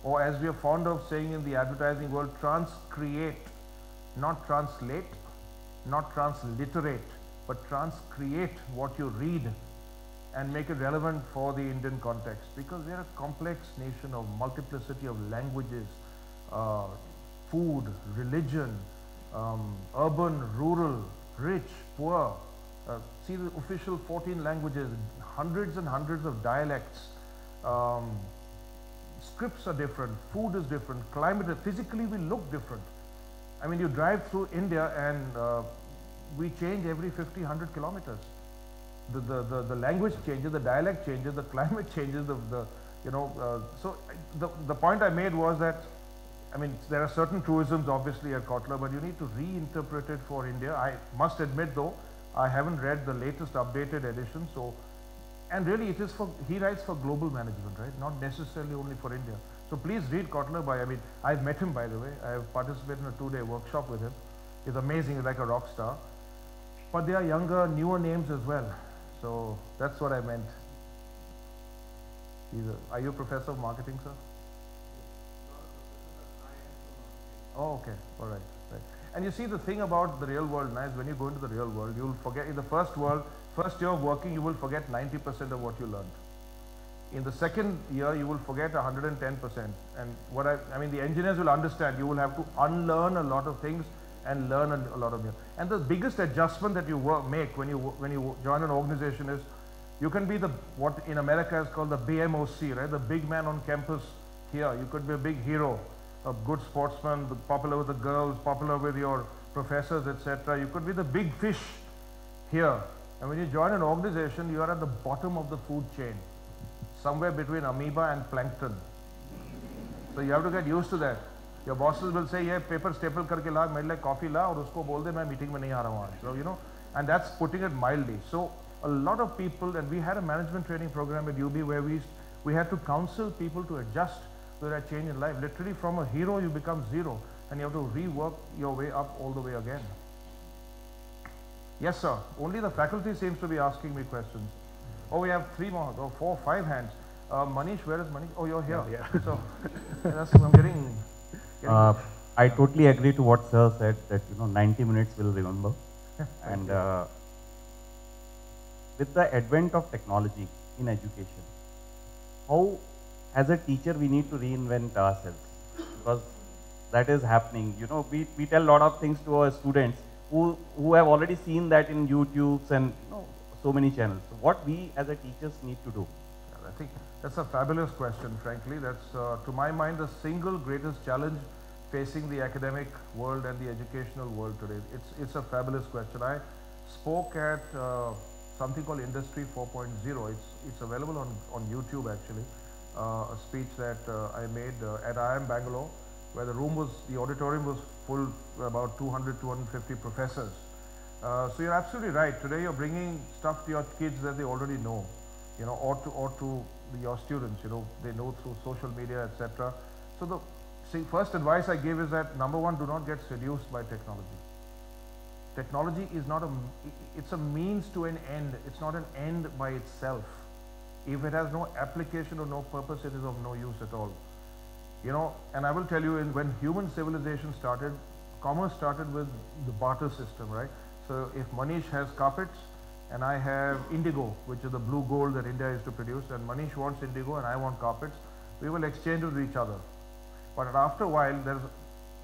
or as we are fond of saying in the advertising world, transcreate, not translate, not transliterate, but transcreate what you read and make it relevant for the Indian context, because we are a complex nation of multiplicity of languages, food, religion, urban, rural, rich, poor. See the official 14 languages, hundreds and hundreds of dialects. Scripts are different, food is different, climate, physically we look different. I mean, you drive through India and we change every 50, 100 kilometers. The language changes, the dialect changes, the climate changes, so the point I made was that, I mean, there are certain truisms obviously at Kotler, but you need to reinterpret it for India. I must admit though, I haven't read the latest updated edition, so, and really it is he writes for global management, right? Not necessarily only for India. So please read Kotler I've met him, by the way. I have participated in a 2-day workshop with him. He's amazing, he's like a rock star. But there are younger, newer names as well. So that's what I meant. Are you a professor of marketing, sir? Oh, okay, all right, right. And you see the thing about the real world now is when you go into the real world, you'll forget, in the first year of working, you will forget 90% of what you learned. In the second year, you will forget 110%. And what I mean, the engineers will understand, you will have to unlearn a lot of things and learn a lot of new. And the biggest adjustment that you make when you join an organization is, you can be what in America is called the BMOC, right? The big man on campus here. You could be a big hero, a good sportsman, popular with the girls, popular with your professors, etc. You could be the big fish here. And when you join an organization, you are at the bottom of the food chain, somewhere between amoeba and plankton. So you have to get used to that. Your bosses will say, "Yeah, paper staple karke la, मेरे लिए coffee ला, और उसको बोल दे मैं meeting में नहीं आ रहा हूँ आज." So you know, and that's putting it mildly. So a lot of people, and we had a management training program at UB where we had to counsel people to adjust to that change in life. Literally, from a hero you become zero, and you have to rework your way up all the way again. Yes, sir. Only the faculty seems to be asking me questions. Oh, we have 3 more, or 4, 5 hands. Manish, where is Manish? Oh, you're here. Yeah. So I'm getting I totally agree to what sir said, that 90 minutes will remember. And with the advent of technology in education, how as a teacher we need to reinvent ourselves, because that is happening. We tell a lot of things to our students who have already seen that in YouTubes and so many channels. So what we as a teachers need to do? I think that's a fabulous question, frankly. That's, to my mind, the single greatest challenge facing the academic world and the educational world today. It's a fabulous question. I spoke at something called Industry 4.0. It's available on YouTube, actually. A speech that I made at IIM Bangalore, where the auditorium was full, about 200, 250 professors. So you're absolutely right. Today you're bringing stuff to your kids that they already know, or to your students, they know through social media, etc. So the first advice I give is that, number one, do not get seduced by technology. Technology is not it's a means to an end. It's not an end by itself. If it has no application or no purpose, it is of no use at all. And I will tell you, when human civilization started, commerce started with the barter system, right? So if Manish has carpets and I have indigo, which is the blue gold that India used to produce, and Manish wants indigo and I want carpets, we will exchange with each other. But after a while,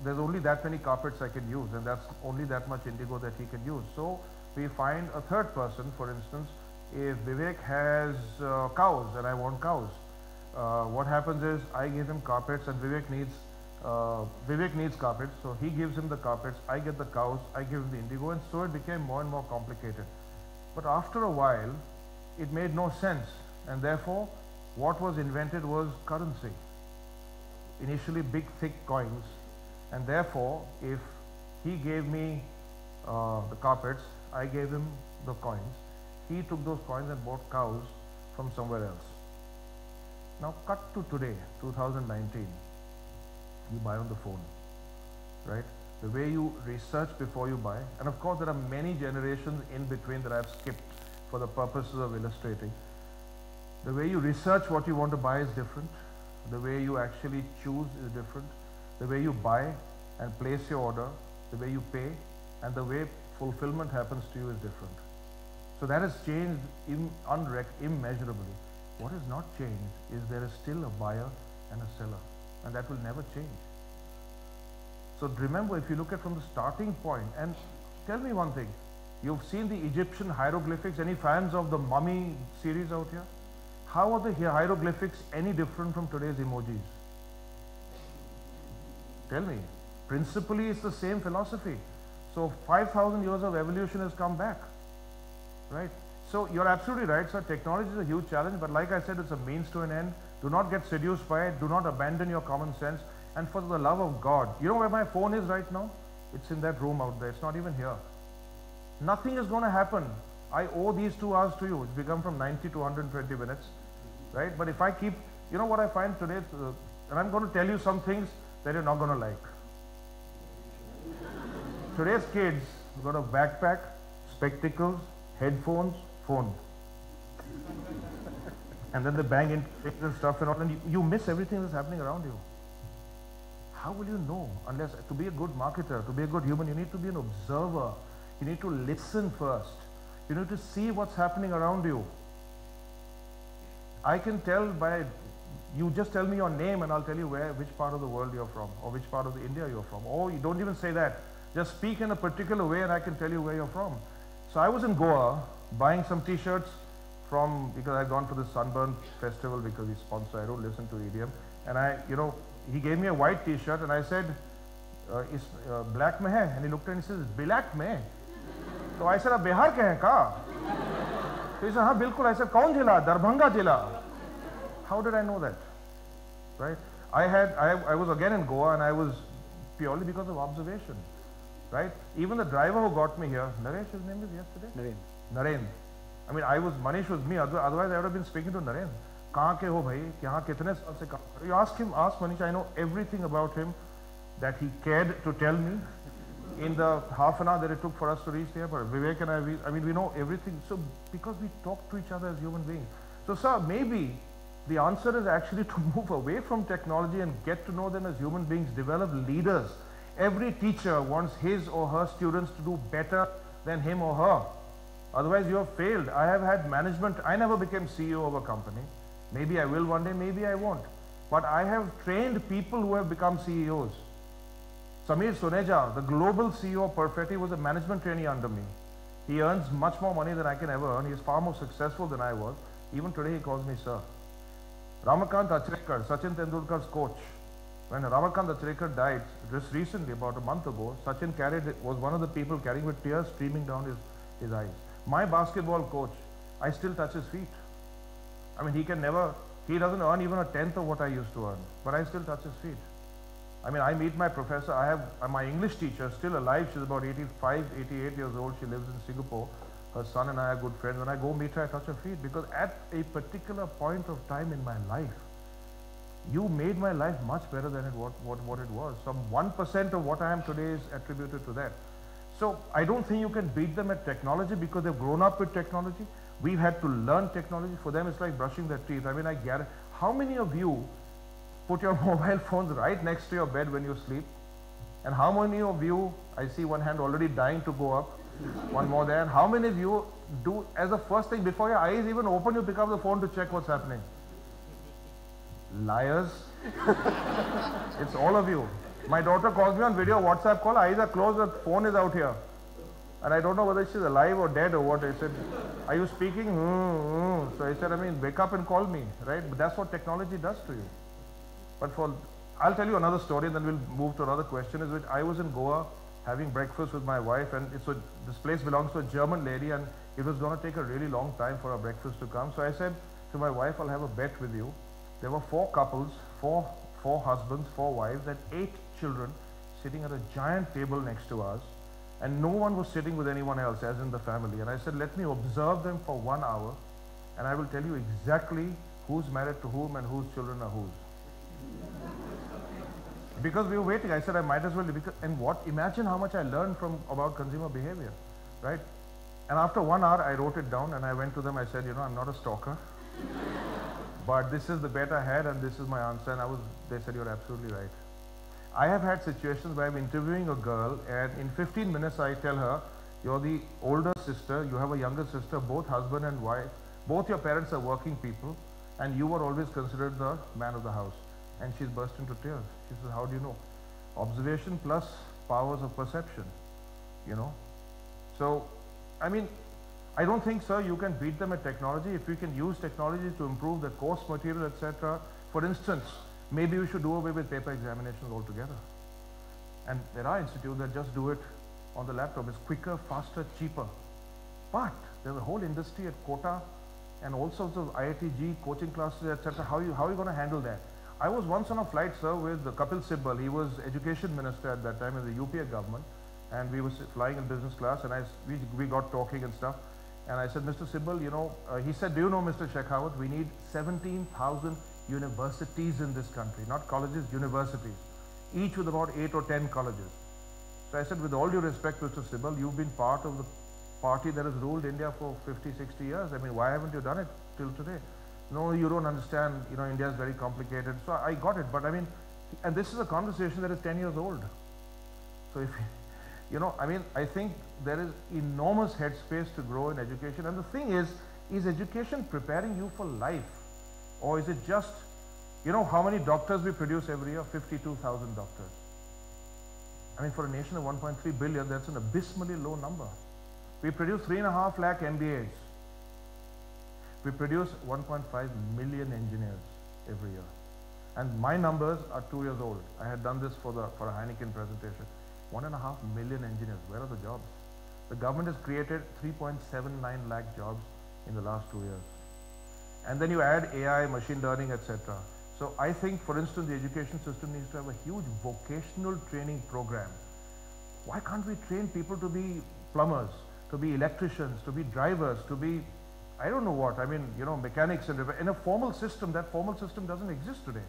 there's only that many carpets I can use, and that's only that much indigo that he can use. So we find a third person. For instance, if Vivek has cows and I want cows, what happens is I give him carpets, and Vivek needs carpets, so he gives him the carpets, I get the cows, I give him the indigo, and so it became more and more complicated. But after a while, it made no sense, and therefore what was invented was currency. Initially big thick coins, and therefore if he gave me the carpets, I gave him the coins. He took those coins and bought cows from somewhere else. Now cut to today, 2019. You buy on the phone, right? The way you research before you buy, and of course there are many generations in between that I've skipped for the purposes of illustrating. The way you research what you want to buy is different. The way you actually choose is different. The way you buy and place your order, the way you pay, and the way fulfillment happens to you is different. So that has changed immeasurably. What has not changed is there is still a buyer and a seller, and that will never change. So remember, if you look at from the starting point, and tell me one thing, you've seen the Egyptian hieroglyphics. Any fans of the Mummy series out here? How are the hieroglyphics any different from today's emojis? Tell me. Principally, it's the same philosophy. So 5,000 years of evolution has come back, right? So you're absolutely right, sir. Technology is a huge challenge, but like I said, it's a means to an end. Do not get seduced by it. Do not abandon your common sense. And for the love of God, you know where my phone is right now? It's in that room out there. It's not even here. Nothing is going to happen. I owe these 2 hours to you. It's become from 90 to 120 minutes, right? But if I keep, you know what I find today, and I'm going to tell you some things that you're not going to like. Today's kids got a backpack, spectacles, headphones, phone. And then they bang into stuff and all, and you miss everything that's happening around you. how will you know? Unless, to be a good marketer, to be a good human, you need to be an observer. You need to listen first. You need to see what's happening around you. I can tell by, you just tell me your name and I'll tell you which part of the world you're from, or which part of the India you're from. Or you don't even say that. Just speak in a particular way and I can tell you where you're from. So I was in Goa buying some t-shirts from, because I'd gone for the Sunburn Festival because he's sponsor, I don't listen to EDM. And he gave me a white t-shirt and I said, is black mein hai? And he looked at it and he says, black mein? So I said, Bihar ke hai ka? So he said, हाँ बिल्कुल. I said, कौन जिला? Darbhanga जिला. How did I know that? Right? I was again in Goa and I was purely because of observation. Right? Even the driver who got me here, Naresh, his name is yesterday? Naren. I mean, Manish was me, otherwise I would have been speaking to Naren. कहाँ के हो भाई? यहाँ कितने साल से काम कर? You ask Manish, I know everything about him that he cared to tell me in the half an hour that it took for us to reach the airport. Vivek and I mean, we know everything. So, because we talk to each other as human beings. So, sir, maybe the answer is actually to move away from technology and get to know them as human beings, develop leaders. Every teacher wants his or her students to do better than him or her. Otherwise, you have failed. I have had management. I never became CEO of a company. Maybe I will one day, maybe I won't. But I have trained people who have become CEOs. Samir Suneja, the global CEO of Perfetti, was a management trainee under me. He earns much more money than I can ever earn. He is far more successful than I was. Even today, he calls me sir. Ramakant Achrekar, Sachin Tendulkar's coach. When Ramakant Achrekar died, just recently, about a month ago, Sachin was one of the people carrying with tears streaming down his eyes. My basketball coach, I still touch his feet. I mean, he doesn't earn even a tenth of what I used to earn, but I still touch his feet. I mean, I meet my professor. I have my English teacher still alive. She's about 85, 88 years old. She lives in Singapore. Her son and I are good friends. When I go meet her, I touch her feet because at a particular point of time in my life, you made my life much better than what it was. Some 1% of what I am today is attributed to that. So I don't think you can beat them at technology because they've grown up with technology. We've had to learn technology. For them, it's like brushing their teeth. I mean, I guarantee. How many of you put your mobile phones right next to your bed when you sleep? And how many of you, I see one hand already dying to go up, one more there. And how many of you do, as the first thing, before your eyes even open, you pick up the phone to check what's happening? Liars. It's all of you. My daughter calls me on video, WhatsApp call, eyes are closed, the phone is out here. And I don't know whether she's alive or dead or what. I said, are you speaking? So I said, I mean, wake up and call me, right? But that's what technology does to you. But I'll tell you another story, and then we'll move to another question, is which I was in Goa having breakfast with my wife, and this place belongs to a German lady, and it was going to take a really long time for our breakfast to come. So I said to my wife, I'll have a bet with you. There were 4 couples, four husbands, 4 wives, and 8 children sitting at a giant table next to us, and no one was sitting with anyone else, as in the family. And I said, let me observe them for 1 hour, and I will tell you exactly who's married to whom and whose children are whose. Because we were waiting, I said I might as well, imagine how much I learned about consumer behavior, right? And after 1 hour, I wrote it down and I went to them, I said, I'm not a stalker, but this is the bet I had and this is my answer. And they said, you're absolutely right. I have had situations where I'm interviewing a girl and in 15 minutes I tell her, you're the older sister, you have a younger sister, both husband and wife, both your parents are working people, and you were always considered the man of the house. And she's burst into tears. She says, how do you know? Observation plus powers of perception, So, I mean, I don't think, sir, you can beat them at technology. If we can use technology to improve the course material, etc. For instance, maybe we should do away with paper examinations altogether. And there are institutes that just do it on the laptop. It's quicker, faster, cheaper. But there's a whole industry at Kota and all sorts of IITG coaching classes, etc. How are you going to handle that? I was once on a flight, sir, with Kapil Sibal. He was education minister at that time in the UPA government, and we were flying in business class, and we got talking and stuff. And I said, Mr. Sibal, he said, do you know, Mr. Sheikhawat, we need 17,000 universities in this country, not colleges, universities, each with about 8 or 10 colleges. So I said, with all due respect, Mr. Sibal, you've been part of the party that has ruled India for 50, 60 years. I mean, why haven't you done it till today? No, you don't understand, India is very complicated. So I got it, but I mean, And this is a conversation that is 10 years old. So if, you know, I mean, I think there is enormous headspace to grow in education. And the thing is education preparing you for life? Or is it just, you know, how many doctors we produce every year? 52,000 doctors. I mean, for a nation of 1.3 billion, that's an abysmally low number. We produce 3.5 lakh MBAs. We produce 1.5 million engineers every year. And my numbers are 2 years old. I had done this for a Heineken presentation. 1.5 million engineers. Where are the jobs? The government has created 3.79 lakh jobs in the last 2 years. And then you add AI, machine learning, etc. So I think, for instance, the education system needs to have a huge vocational training program. Why can't we train people to be plumbers, to be electricians, to be drivers, to be, I don't know what, I mean, you know, mechanics and in a formal system. That formal system doesn't exist today.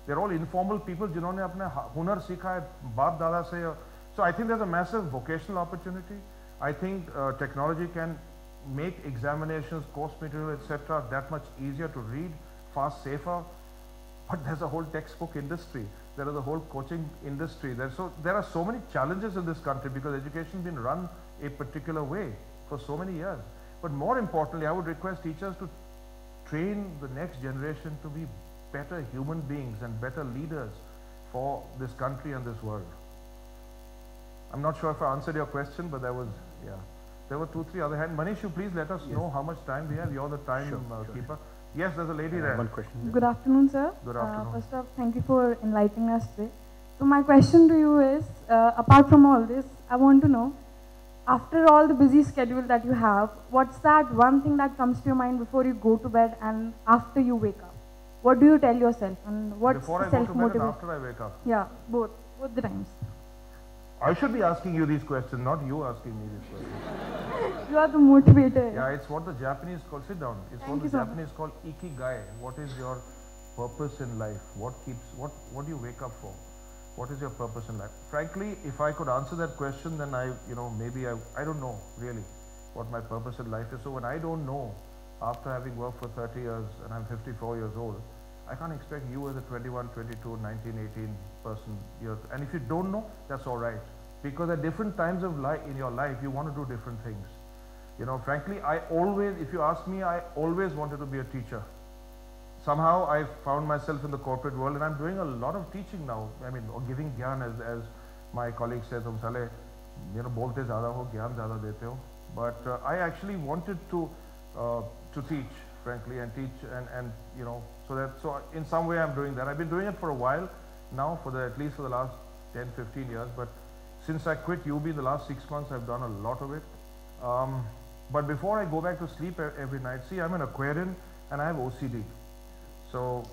They're all informal people जिन्होंने अपने हुनर सीखा है बाप दादा से. So I think there's a massive vocational opportunity. I think technology can make examinations, course material, etc. that much easier to read, far safer. But there's a whole textbook industry. There is a whole coaching industry. There are so many challenges in this country because education has been run a particular way for so many years. But more importantly, I would request teachers to train the next generation to be better human beings and better leaders for this country and this world. I'm not sure if I answered your question, but there were 2-3 other hands. Manish, you please let us know how much time we have. You're the time keeper. Yes, there's a lady there. One question. Good afternoon, sir. Good afternoon. First off, thank you for enlightening us today. So my question to you is, apart from all this, I want to know, after all the busy schedule that you have, what's that one thing that comes to your mind before you go to bed and after you wake up? What do you tell yourself, and what's before the I go to bed and self-motivation? after I wake up? Yeah, both the times. I should be asking you these questions, not you asking me these questions. You are the motivator. Yeah, it's what the Japanese call, sit down, it's Thank what you the so Japanese call ikigai. What is your purpose in life? What do you wake up for? What is your purpose in life? Frankly, if I could answer that question, then I don't know really what my purpose in life is. So when I don't know, after having worked for 30 years and I'm 54 years old, I can't expect you as a 21, 22, 19, 18 person. And if you don't know, that's all right. Because at different times of life in your life, you want to do different things. You know, frankly, if you ask me, I always wanted to be a teacher. Somehow I found myself in the corporate world, and I'm doing a lot of teaching now. I mean, or giving gyan, as my colleague says, bolte zyada ho, gyan zyada dete ho. But I actually wanted to teach, frankly, and teach, and so in some way I'm doing that. I've been doing it for a while now, at least for the last 10, 15 years. But since I quit UB in the last 6 months, I've done a lot of it. But before I go back to sleep every night, see, I'm an Aquarian and I have OCD. So,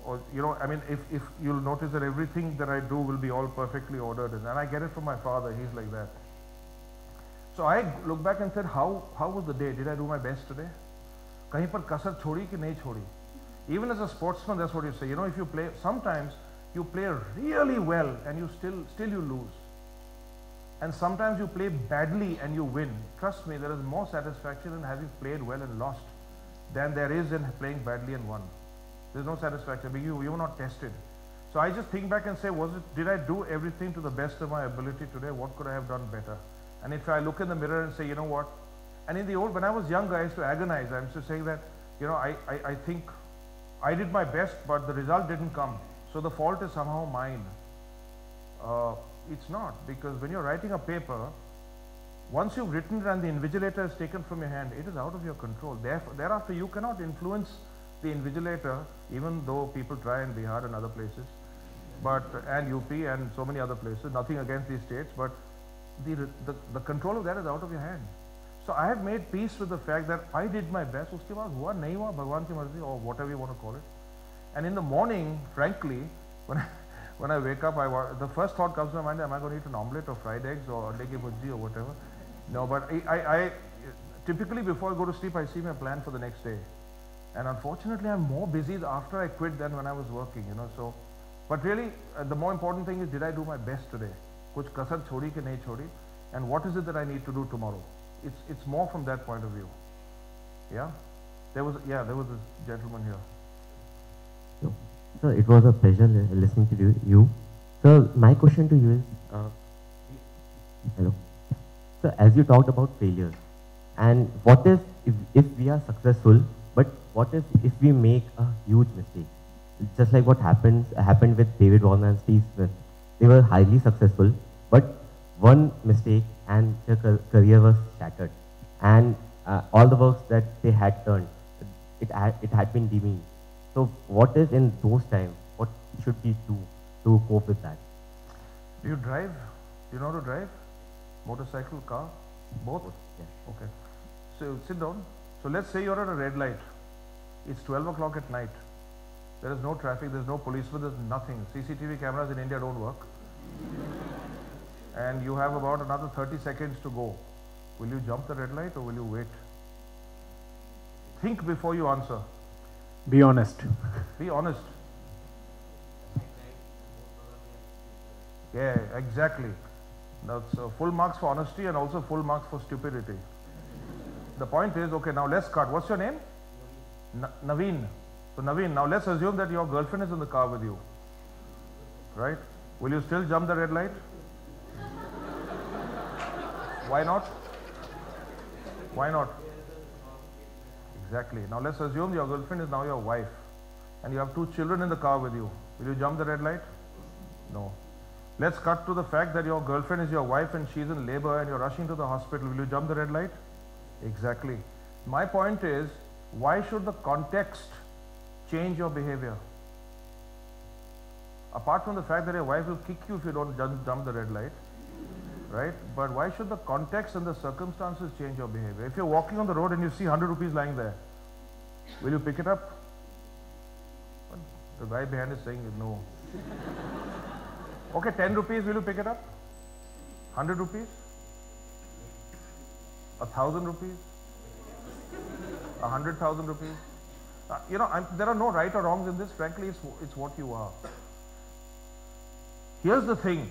if you'll notice that everything that I do will be all perfectly ordered, and I get it from my father, he's like that. So I look back and said, how was the day? Did I do my best today? Kahin par kasar chhodi ki nahi chhodi? Even as a sportsman, that's what you say. You know, if you play, sometimes you play really well and you still you lose. And sometimes you play badly and you win. Trust me, there is more satisfaction in having played well and lost than there is in playing badly and won. There's no satisfaction because you were not tested. So I just think back and say, did I do everything to the best of my ability today? What could I have done better? And if I look in the mirror and say, you know what? And when I was younger, I used to agonize. I used to say that, I think I did my best, but the result didn't come. So the fault is somehow mine. It's not, because when you're writing a paper, once you've written it and the invigilator is taken from your hand, it is out of your control. Thereafter, you cannot influence the invigilator, even though people try in Bihar and other places, and UP and so many other places. Nothing against these states, but the control of that is out of your hand. So I have made peace with the fact that I did my best. Uske baad hua nahi hua, Bhagwan ki marzi, or whatever you want to call it. And in the morning, frankly, when I wake up, the first thought comes to my mind: am I going to eat an omelette or fried eggs or ande ki bhujji or whatever? No, but I typically before I go to sleep, I see my plan for the next day. And unfortunately, I'm more busy after I quit than when I was working, So, but really, the more important thing is, did I do my best today? Kuch kasar chhodi ki nahi chhodi? And what is it that I need to do tomorrow? It's more from that point of view. Yeah, there was a gentleman here. So it was a pleasure listening to you. So my question to you is, hello. So as you talked about failures, and what if we are successful, but what if we make a huge mistake? Just like what happened with David Warner and Steve Smith. They were highly successful, but one mistake and their career was shattered. And all the works that they had done, it had been demeaned. So what is in those times, what should we do to cope with that? Do you drive? Do you know how to drive? Motorcycle, car? Both? Yes. Okay. So sit down. So let's say you're at a red light. It's 12 o'clock at night. There is no traffic, there's no policeman, there's nothing. CCTV cameras in India don't work. And you have about another 30 seconds to go. Will you jump the red light or will you wait? Think before you answer. Be honest. Be honest. Yeah, exactly. That's full marks for honesty and also full marks for stupidity. The point is, okay, now let's cut. What's your name? Naveen. So Naveen, now let's assume that your girlfriend is in the car with you. Right? Will you still jump the red light? Why not? Why not? Exactly. Now let's assume your girlfriend is now your wife and you have 2 children in the car with you. Will you jump the red light? No. Let's cut to the fact that your girlfriend is your wife and she's in labor and you're rushing to the hospital. Will you jump the red light? Exactly. My point is, why should the context change your behavior? Apart from the fact that your wife will kick you if you don't jump the red light, right? But why should the context and the circumstances change your behavior? If you're walking on the road and you see 100 rupees lying there, will you pick it up? But the guy behind is saying no. Okay, 10 rupees, will you pick it up? 100 rupees? 1,000 rupees? 100,000 rupees? You know, there are no right or wrongs in this. Frankly, it's what you are. Here's the thing,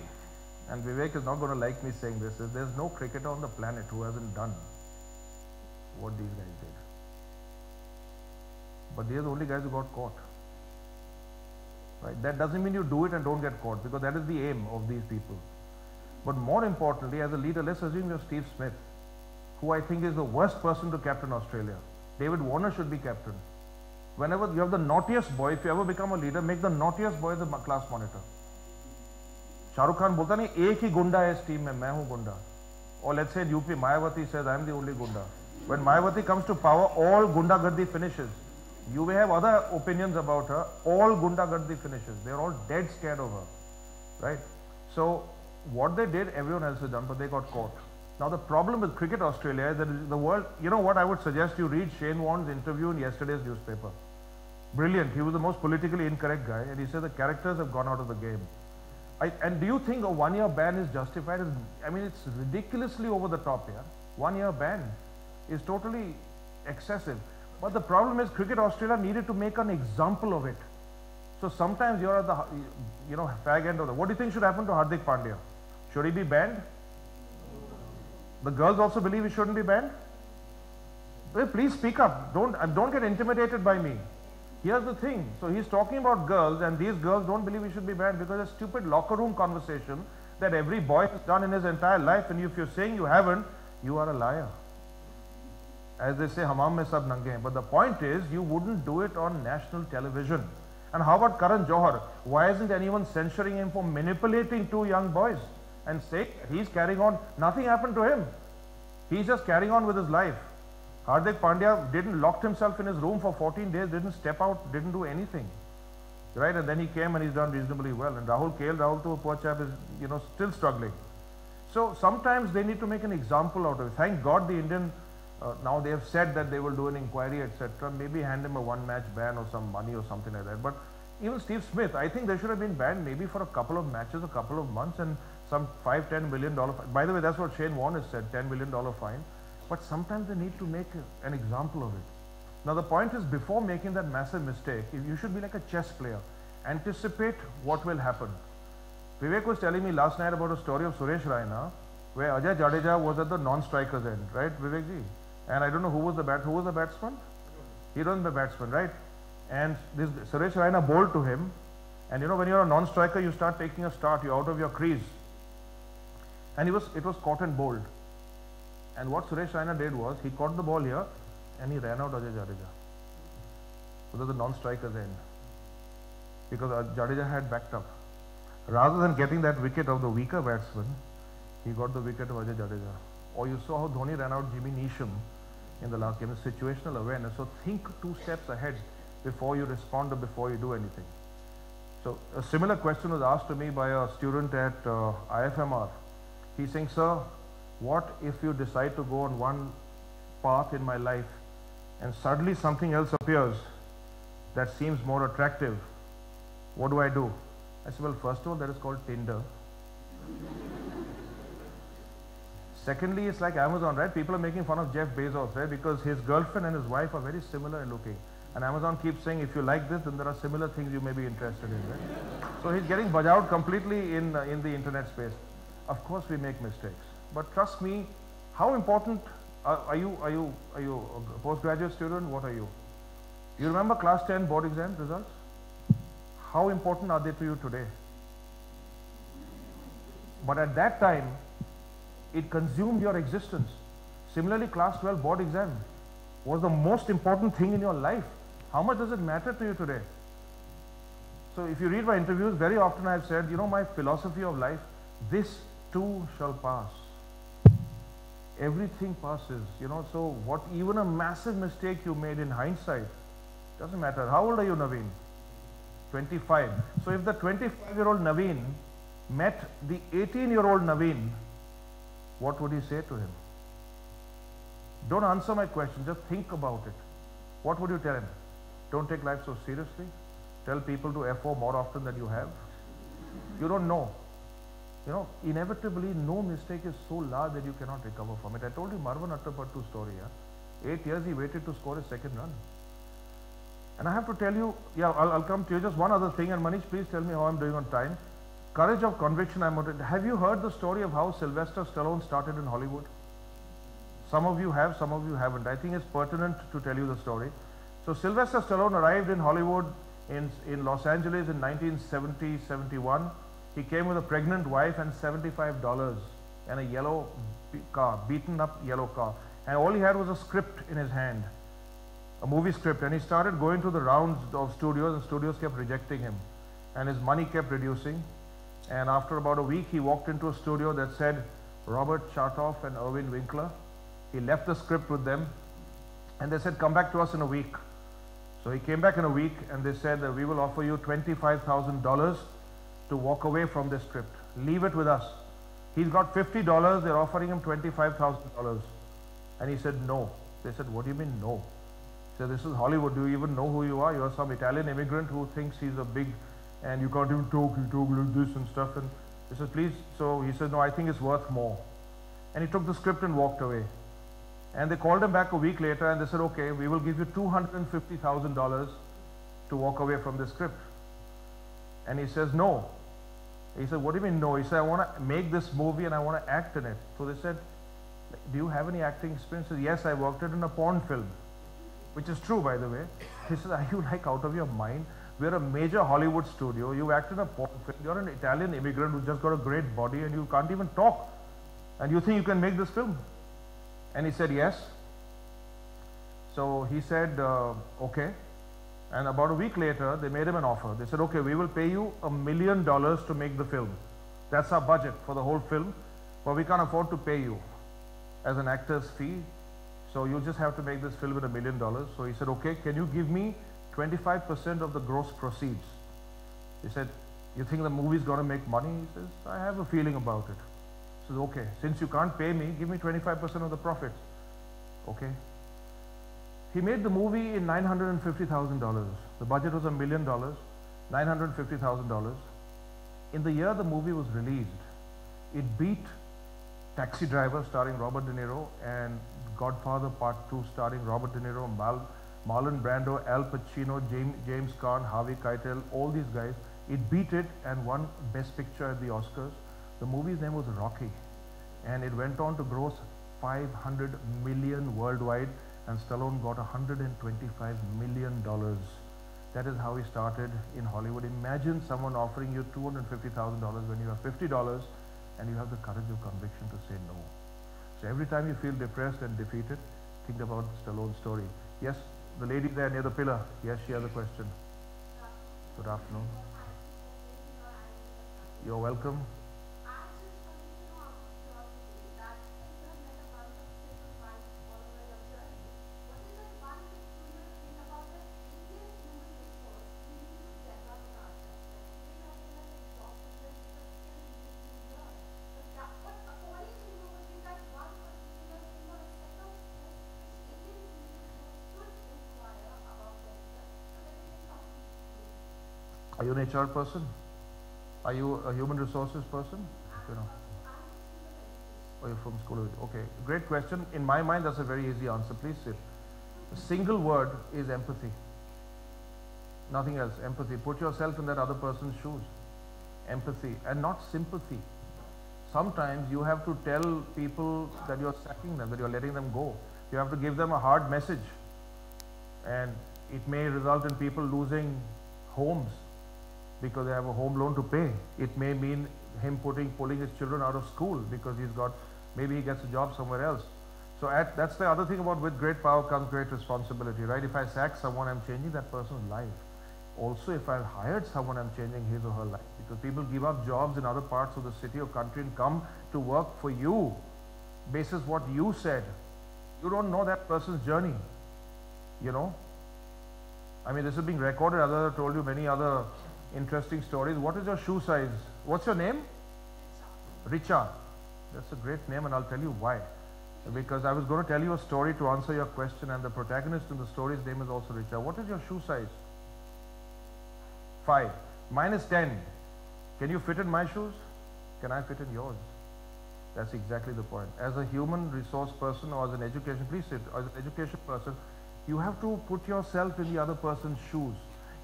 and Vivek is not going to like me saying this, is there's no cricketer on the planet who hasn't done what these guys did. But they're the only guys who got caught. Right? That doesn't mean you do it and don't get caught, because that is the aim of these people. But more importantly, as a leader, let's assume you're Steve Smith, who I think is the worst person to captain Australia. David Warner should be captain. Whenever you have the naughtiest boy, if you ever become a leader, make the naughtiest boy the class monitor. Shahrukh Khan bolta nahi, ek hi gunda hai is team mein, main hu gunda. Or let's say in UP, Mayawati says, I am the only gunda. When Mayawati comes to power, all gundagardi finishes. You may have other opinions about her, all gundagardi finishes. They are all dead scared of her, right? So what they did, everyone else has done, but they got caught. Now the problem with Cricket Australia is that the world, you know what, I would suggest you read Shane Warne's interview in yesterday's newspaper. Brilliant. He was the most politically incorrect guy, and he said the characters have gone out of the game. And do you think a 1-year ban is justified? I mean, it's ridiculously over the top here. 1-year ban is totally excessive. But the problem is Cricket Australia needed to make an example of it. So sometimes you're at the, you know, fag end of the, what do you think should happen to Hardik Pandya? Should he be banned? The girls also believe he shouldn't be banned? Well, please speak up. Don't get intimidated by me. Here's the thing. So he's talking about girls, and these girls don't believe he should be banned because a stupid locker room conversation that every boy has done in his entire life, and if you're saying you haven't, you are a liar. As they say, hamam mein sab nange hain. But the point is, you wouldn't do it on national television. And how about Karan Johar? Why isn't anyone censuring him for manipulating 2 young boys? And say he's carrying on, nothing happened to him. He's just carrying on with his life. Hardik Pandya didn't locked himself in his room for 14 days, didn't step out, didn't do anything. Right? And then he came and he's done reasonably well. And Rahul to a poor chap is, you know, still struggling. So sometimes they need to make an example out of it. Thank God the Indian, now they have said that they will do an inquiry, etc. Maybe hand him a 1-match ban or some money or something like that. But even Steve Smith, I think they should have been banned maybe for a couple of matches, a couple of months, and some $5–10 million fine. By the way, that's what Shane Warne has said, $10 million fine. But sometimes they need to make an example of it. Now the point is, before making that massive mistake, you should be like a chess player. Anticipate what will happen. Vivek was telling me last night about a story of Suresh Raina, where Ajay Jadeja was at the non-striker's end, right, Vivek ji? And I don't know who was the batsman? He was the batsman, right? And this Suresh Raina bowled to him, And you know, when you're a non-striker, you start taking a start, you're out of your crease. And it was caught and bowled. And what Suresh Raina did was, he caught the ball here, and he ran out Ajay Jadeja. So that the non-striker's end. Because Jadeja had backed up. Rather than getting that wicket of the weaker batsman, he got the wicket of Ajay Jadeja. Or you saw how Dhoni ran out Jimmy Neesham in the last game. It's situational awareness. So think 2 steps ahead before you respond or before you do anything. So a similar question was asked to me by a student at IFMR. He's saying, sir, what if you decide to go on one path in my life and suddenly something else appears that seems more attractive? What do I do? I said, well, first of all, that is called Tinder. Secondly, it's like Amazon, right? People are making fun of Jeff Bezos, right? Because his girlfriend and his wife are very similar looking. And Amazon keeps saying, if you like this, then there are similar things you may be interested in, right? So he's getting bajawed completely in the internet space. Of course, we make mistakes. But trust me, how important, are you a postgraduate student? What are you? You remember class 10 board exam results? How important are they to you today? But at that time, it consumed your existence. Similarly, class 12 board exam was the most important thing in your life. How much does it matter to you today? So if you read my interviews, very often I've said, you know, my philosophy of life, this too shall pass. Everything passes, you know, so what, even a massive mistake you made in hindsight, doesn't matter. How old are you, Naveen? 25. So if the 25-year-old Naveen met the 18-year-old Naveen, what would he say to him? Don't answer my question, just think about it. What would you tell him? Don't take life so seriously. Tell people to F.O. more often than you have. You don't know. You know, inevitably, no mistake is so large that you cannot recover from it. I told you Marwan Attapattu's story. 8 years he waited to score his second run. And I have to tell you, yeah, I'll come to you. Just one other thing, and Manish, please tell me how I'm doing on time. Courage of conviction. Have you heard the story of how Sylvester Stallone started in Hollywood? Some of you have, some of you haven't. I think it's pertinent to tell you the story. So Sylvester Stallone arrived in Hollywood in Los Angeles in 1970-71. He came with a pregnant wife and $75 and a yellow car, beaten up yellow car. And all he had was a script in his hand, a movie script. And he started going to the rounds of studios, and studios kept rejecting him. And his money kept reducing. And after about a week, he walked into a studio that said Robert Chartoff and Irvin Winkler. He left the script with them, and they said, come back to us in a week. So he came back in a week, and they said that we will offer you $25,000 to walk away from this script. Leave it with us. He's got $50, they're offering him $25,000. And he said, no. They said, what do you mean, no? He said, this is Hollywood. Do you even know who you are? You're some Italian immigrant who thinks he's a big, and you can't even talk, you talk like this and stuff. And he said, please. So he said, no, I think it's worth more. And he took the script and walked away. And they called him back a week later, and they said, okay, we will give you $250,000 to walk away from this script. And he says, no. He said, what do you mean no? He said, I want to make this movie and I want to act in it. So they said, do you have any acting experience? He said, yes, I worked it in a porn film, which is true, by the way. He said, are you like out of your mind? We're a major Hollywood studio. You act in a porn film. You're an Italian immigrant who's just got a great body and you can't even talk. And you think you can make this film? And he said, yes. So he said, okay. And about a week later, they made him an offer. They said, okay, we will pay you $1 million to make the film. That's our budget for the whole film, but we can't afford to pay you as an actor's fee. So you just have to make this film at $1 million. So he said, okay, can you give me 25% of the gross proceeds? He said, you think the movie's going to make money? He says, I have a feeling about it. He says, okay, since you can't pay me, give me 25% of the profits. Okay. He made the movie in $950,000. The budget was $1 million, $950,000. In the year the movie was released, it beat Taxi Driver starring Robert De Niro and Godfather Part 2 starring Robert De Niro, Marlon Brando, Al Pacino, James Caan, Harvey Keitel, all these guys. It beat it and won Best Picture at the Oscars. The movie's name was Rocky, and it went on to gross $500 million worldwide, and Stallone got $125 million That is how he started in Hollywood. Imagine someone offering you $250,000 when you have $50 and you have the courage of conviction to say no. So every time you feel depressed and defeated, think about Stallone's story. Yes, the lady there near the pillar. Yes, she has a question. Good afternoon. You're welcome. Are you an HR person? Are you a human resources person? You know. Oh, you're from school. Okay, great question. In my mind, that's a very easy answer. Please sit. The single word is empathy. Nothing else. Empathy. Put yourself in that other person's shoes. Empathy and not sympathy. Sometimes you have to tell people that you're sacking them, that you're letting them go. You have to give them a hard message. And it may result in people losing homes because they have a home loan to pay. It may mean him pulling his children out of school because maybe he gets a job somewhere else. So that's the other thing about with great power comes great responsibility, right? If I sack someone, I'm changing that person's life. Also, if I've hired someone, I'm changing his or her life, because people give up jobs in other parts of the city or country and come to work for you, basis what you said. You don't know that person's journey, you know? I mean, this is being recorded. I've told you many other interesting stories. What is your shoe size? What's your name? Richa. That's a great name, and I'll tell you why. Because I was going to tell you a story to answer your question, and the protagonist in the story's name is also Richa. What is your shoe size? 5. Mine is 10. Can you fit in my shoes? Can I fit in yours? That's exactly the point. As a human resource person or as an education, please sit, as an education person, you have to put yourself in the other person's shoes.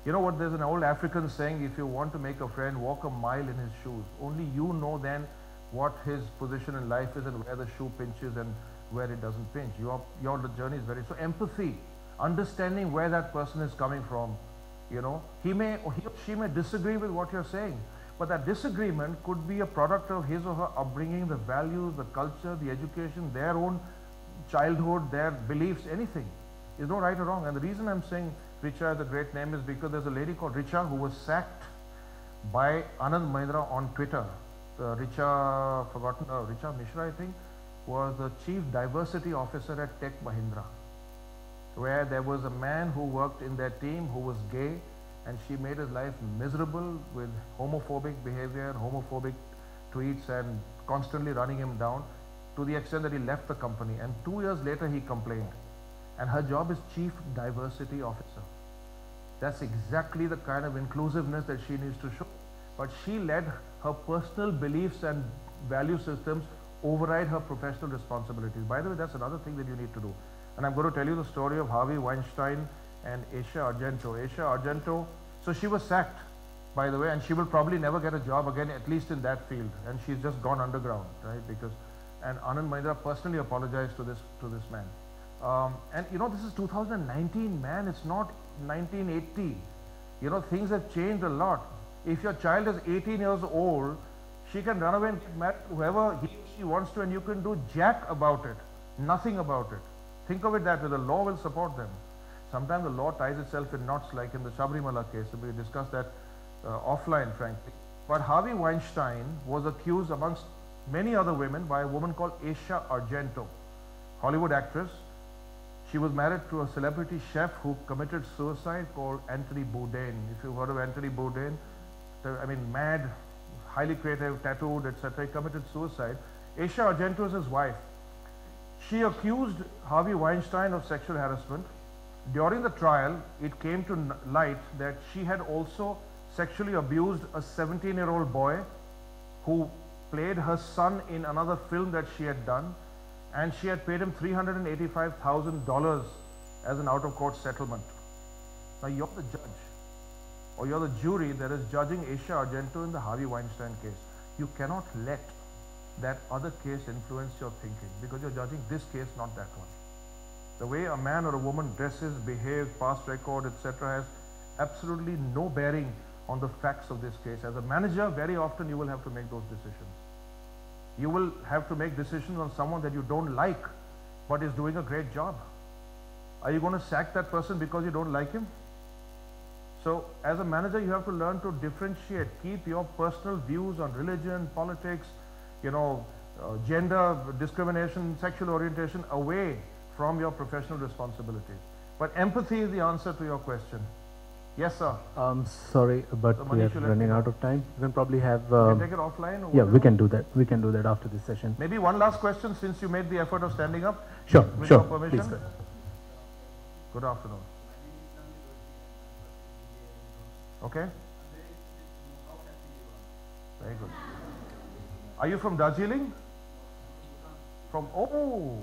You know what, there's an old African saying, if you want to make a friend, walk a mile in his shoes. Only you know then what his position in life is and where the shoe pinches and where it doesn't pinch. Your journey is very, so empathy, understanding where that person is coming from. You know, he or she may disagree with what you're saying, but that disagreement could be a product of his or her upbringing, the values, the culture, the education, their own childhood, their beliefs, anything. There's no right or wrong. And the reason I'm saying Richa is a great name is because there's a lady called Richa who was sacked by Anand Mahindra on Twitter. Richa Mishra, I think, was the Chief Diversity Officer at Tech Mahindra, where there was a man who worked in their team who was gay, and she made his life miserable with homophobic behavior, homophobic tweets, and constantly running him down to the extent that he left the company. And 2 years later, he complained. And her job is Chief Diversity Officer. That's exactly the kind of inclusiveness that she needs to show. But she let her personal beliefs and value systems override her professional responsibilities. By the way, that's another thing that you need to do. And I'm going to tell you the story of Harvey Weinstein and Asia Argento. Asia Argento, so she was sacked, by the way, and she will probably never get a job again, at least in that field. And she's just gone underground, right? And Anand Mahindra personally apologized to this man. And you know, this is 2019, man. It's not 1980. You know, things have changed a lot. If your child is 18 years old, she can run away and get married to whoever she wants to, and you can do jack about it, nothing about it. Think of it that way. The law will support them. Sometimes the law ties itself in knots, like in the Sabrimala case. We discussed that offline, frankly. But Harvey Weinstein was accused, amongst many other women, by a woman called Asia Argento, Hollywood actress. She was married to a celebrity chef who committed suicide called Anthony Bourdain. If you've heard of Anthony Bourdain, I mean, mad, highly creative, tattooed, etc. He committed suicide. Asia Argento is his wife. She accused Harvey Weinstein of sexual harassment. During the trial, it came to light that she had also sexually abused a 17-year-old boy who played her son in another film that she had done, and she had paid him $385,000 as an out-of-court settlement. Now you're the judge, or you're the jury that is judging Asia Argento in the Harvey Weinstein case. You cannot let that other case influence your thinking, because you're judging this case, not that one. The way a man or a woman dresses, behaves, past record, etc. has absolutely no bearing on the facts of this case. As a manager, very often you will have to make those decisions. You will have to make decisions on someone that you don't like, but is doing a great job. Are you going to sack that person because you don't like him? So as a manager, you have to learn to differentiate, keep your personal views on religion, politics, gender discrimination, sexual orientation away from your professional responsibilities. But empathy is the answer to your question. Yes, sir. Sorry, but we are running out of time. We can probably have... Can we take it offline? Or yeah, whatever? we can do that. We can do that after this session. Maybe one last question, since you made the effort of standing up. Sure, with sure. your permission. Please. Good afternoon. Okay. Very good. Are you from Darjeeling? From, oh,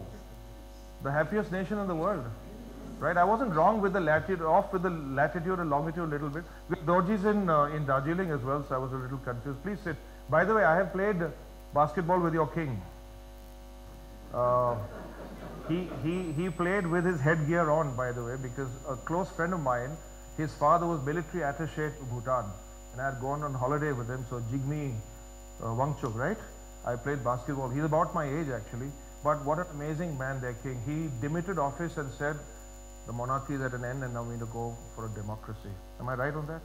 the happiest nation in the world. Right, I wasn't wrong with the latitude, off with the latitude and longitude a little bit. With Dorji's in Darjeeling as well, so I was a little confused. Please sit. By the way, I have played basketball with your king. He played with his headgear on, by the way, because a close friend of mine, his father was military attaché to Bhutan, and I had gone on holiday with him. So Jigme Wangchuk, right? I played basketball. He's about my age actually, but what an amazing man, their king. He demitted office and said, the monarchy is at an end and now we need to go for a democracy. Am I right on that?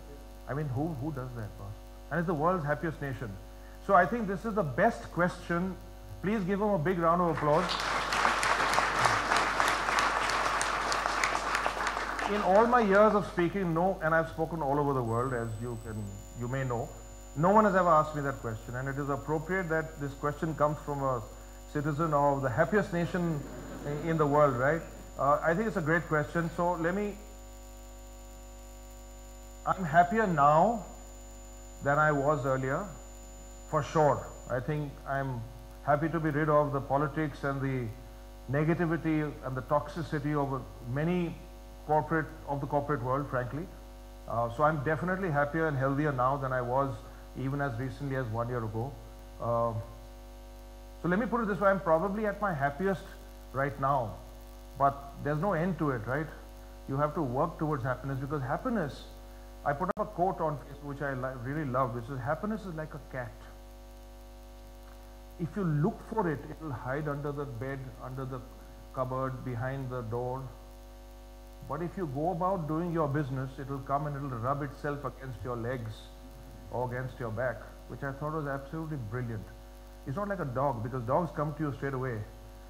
I mean, who does that, boss? And it's the world's happiest nation. So I think this is the best question. Please give him a big round of applause. In all my years of speaking, and I've spoken all over the world, as you may know, no one has ever asked me that question, and it is appropriate that this question comes from a citizen of the happiest nation in the world, right? I think it's a great question. So I'm happier now than I was earlier, for sure. I think I'm happy to be rid of the politics and the negativity and the toxicity of many of the corporate world, frankly. So I'm definitely happier and healthier now than I was even as recently as 1 year ago. So let me put it this way, I'm probably at my happiest right now. But there's no end to it, right? You have to work towards happiness, because happiness, I put up a quote on Facebook which I really love, which is, happiness is like a cat. If you look for it, it will hide under the bed, under the cupboard, behind the door. But if you go about doing your business, it will come and it will rub itself against your legs or against your back, which I thought was absolutely brilliant. It's not like a dog, because dogs come to you straight away.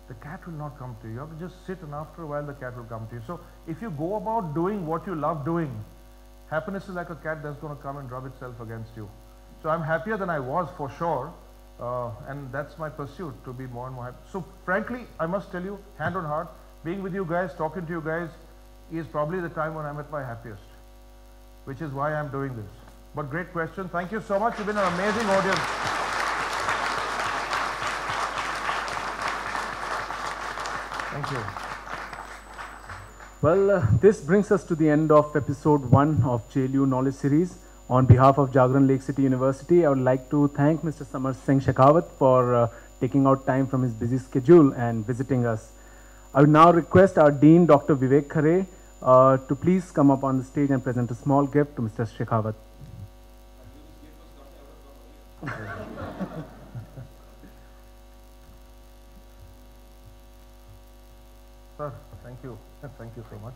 The cat will not come to you. You have to just sit, and after a while the cat will come to you. So if you go about doing what you love doing, happiness is like a cat that's going to come and rub itself against you. So I'm happier than I was, for sure, and that's my pursuit, to be more and more happy. So frankly, I must tell you, hand on heart, being with you guys, talking to you guys, is probably the time when I'm at my happiest, which is why I'm doing this. But great question. Thank you so much. You've been an amazing audience. Thank you. Well, this brings us to the end of episode 1 of JLU Knowledge Series. On behalf of Jagran Lakecity University, I would like to thank Mr. Samar Singh Sheikhawat for taking out time from his busy schedule and visiting us. I would now request our Dean, Dr. Vivek Khare, to please come up on the stage and present a small gift to Mr. Sheikhawat. Sir, thank you. Thank you so much.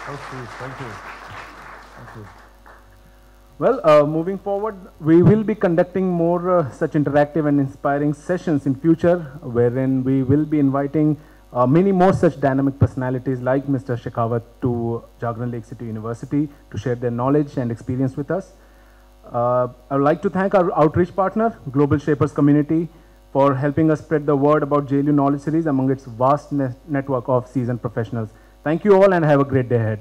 So sweet. Thank you. Thank you. Well, moving forward, we will be conducting more such interactive and inspiring sessions in future, wherein we will be inviting many more such dynamic personalities like Mr. Sheikhawat to Jagran Lakecity University to share their knowledge and experience with us. I would like to thank our outreach partner, Global Shapers Community, for helping us spread the word about JLU Knowledge Series among its vast network of seasoned professionals. Thank you all and have a great day ahead.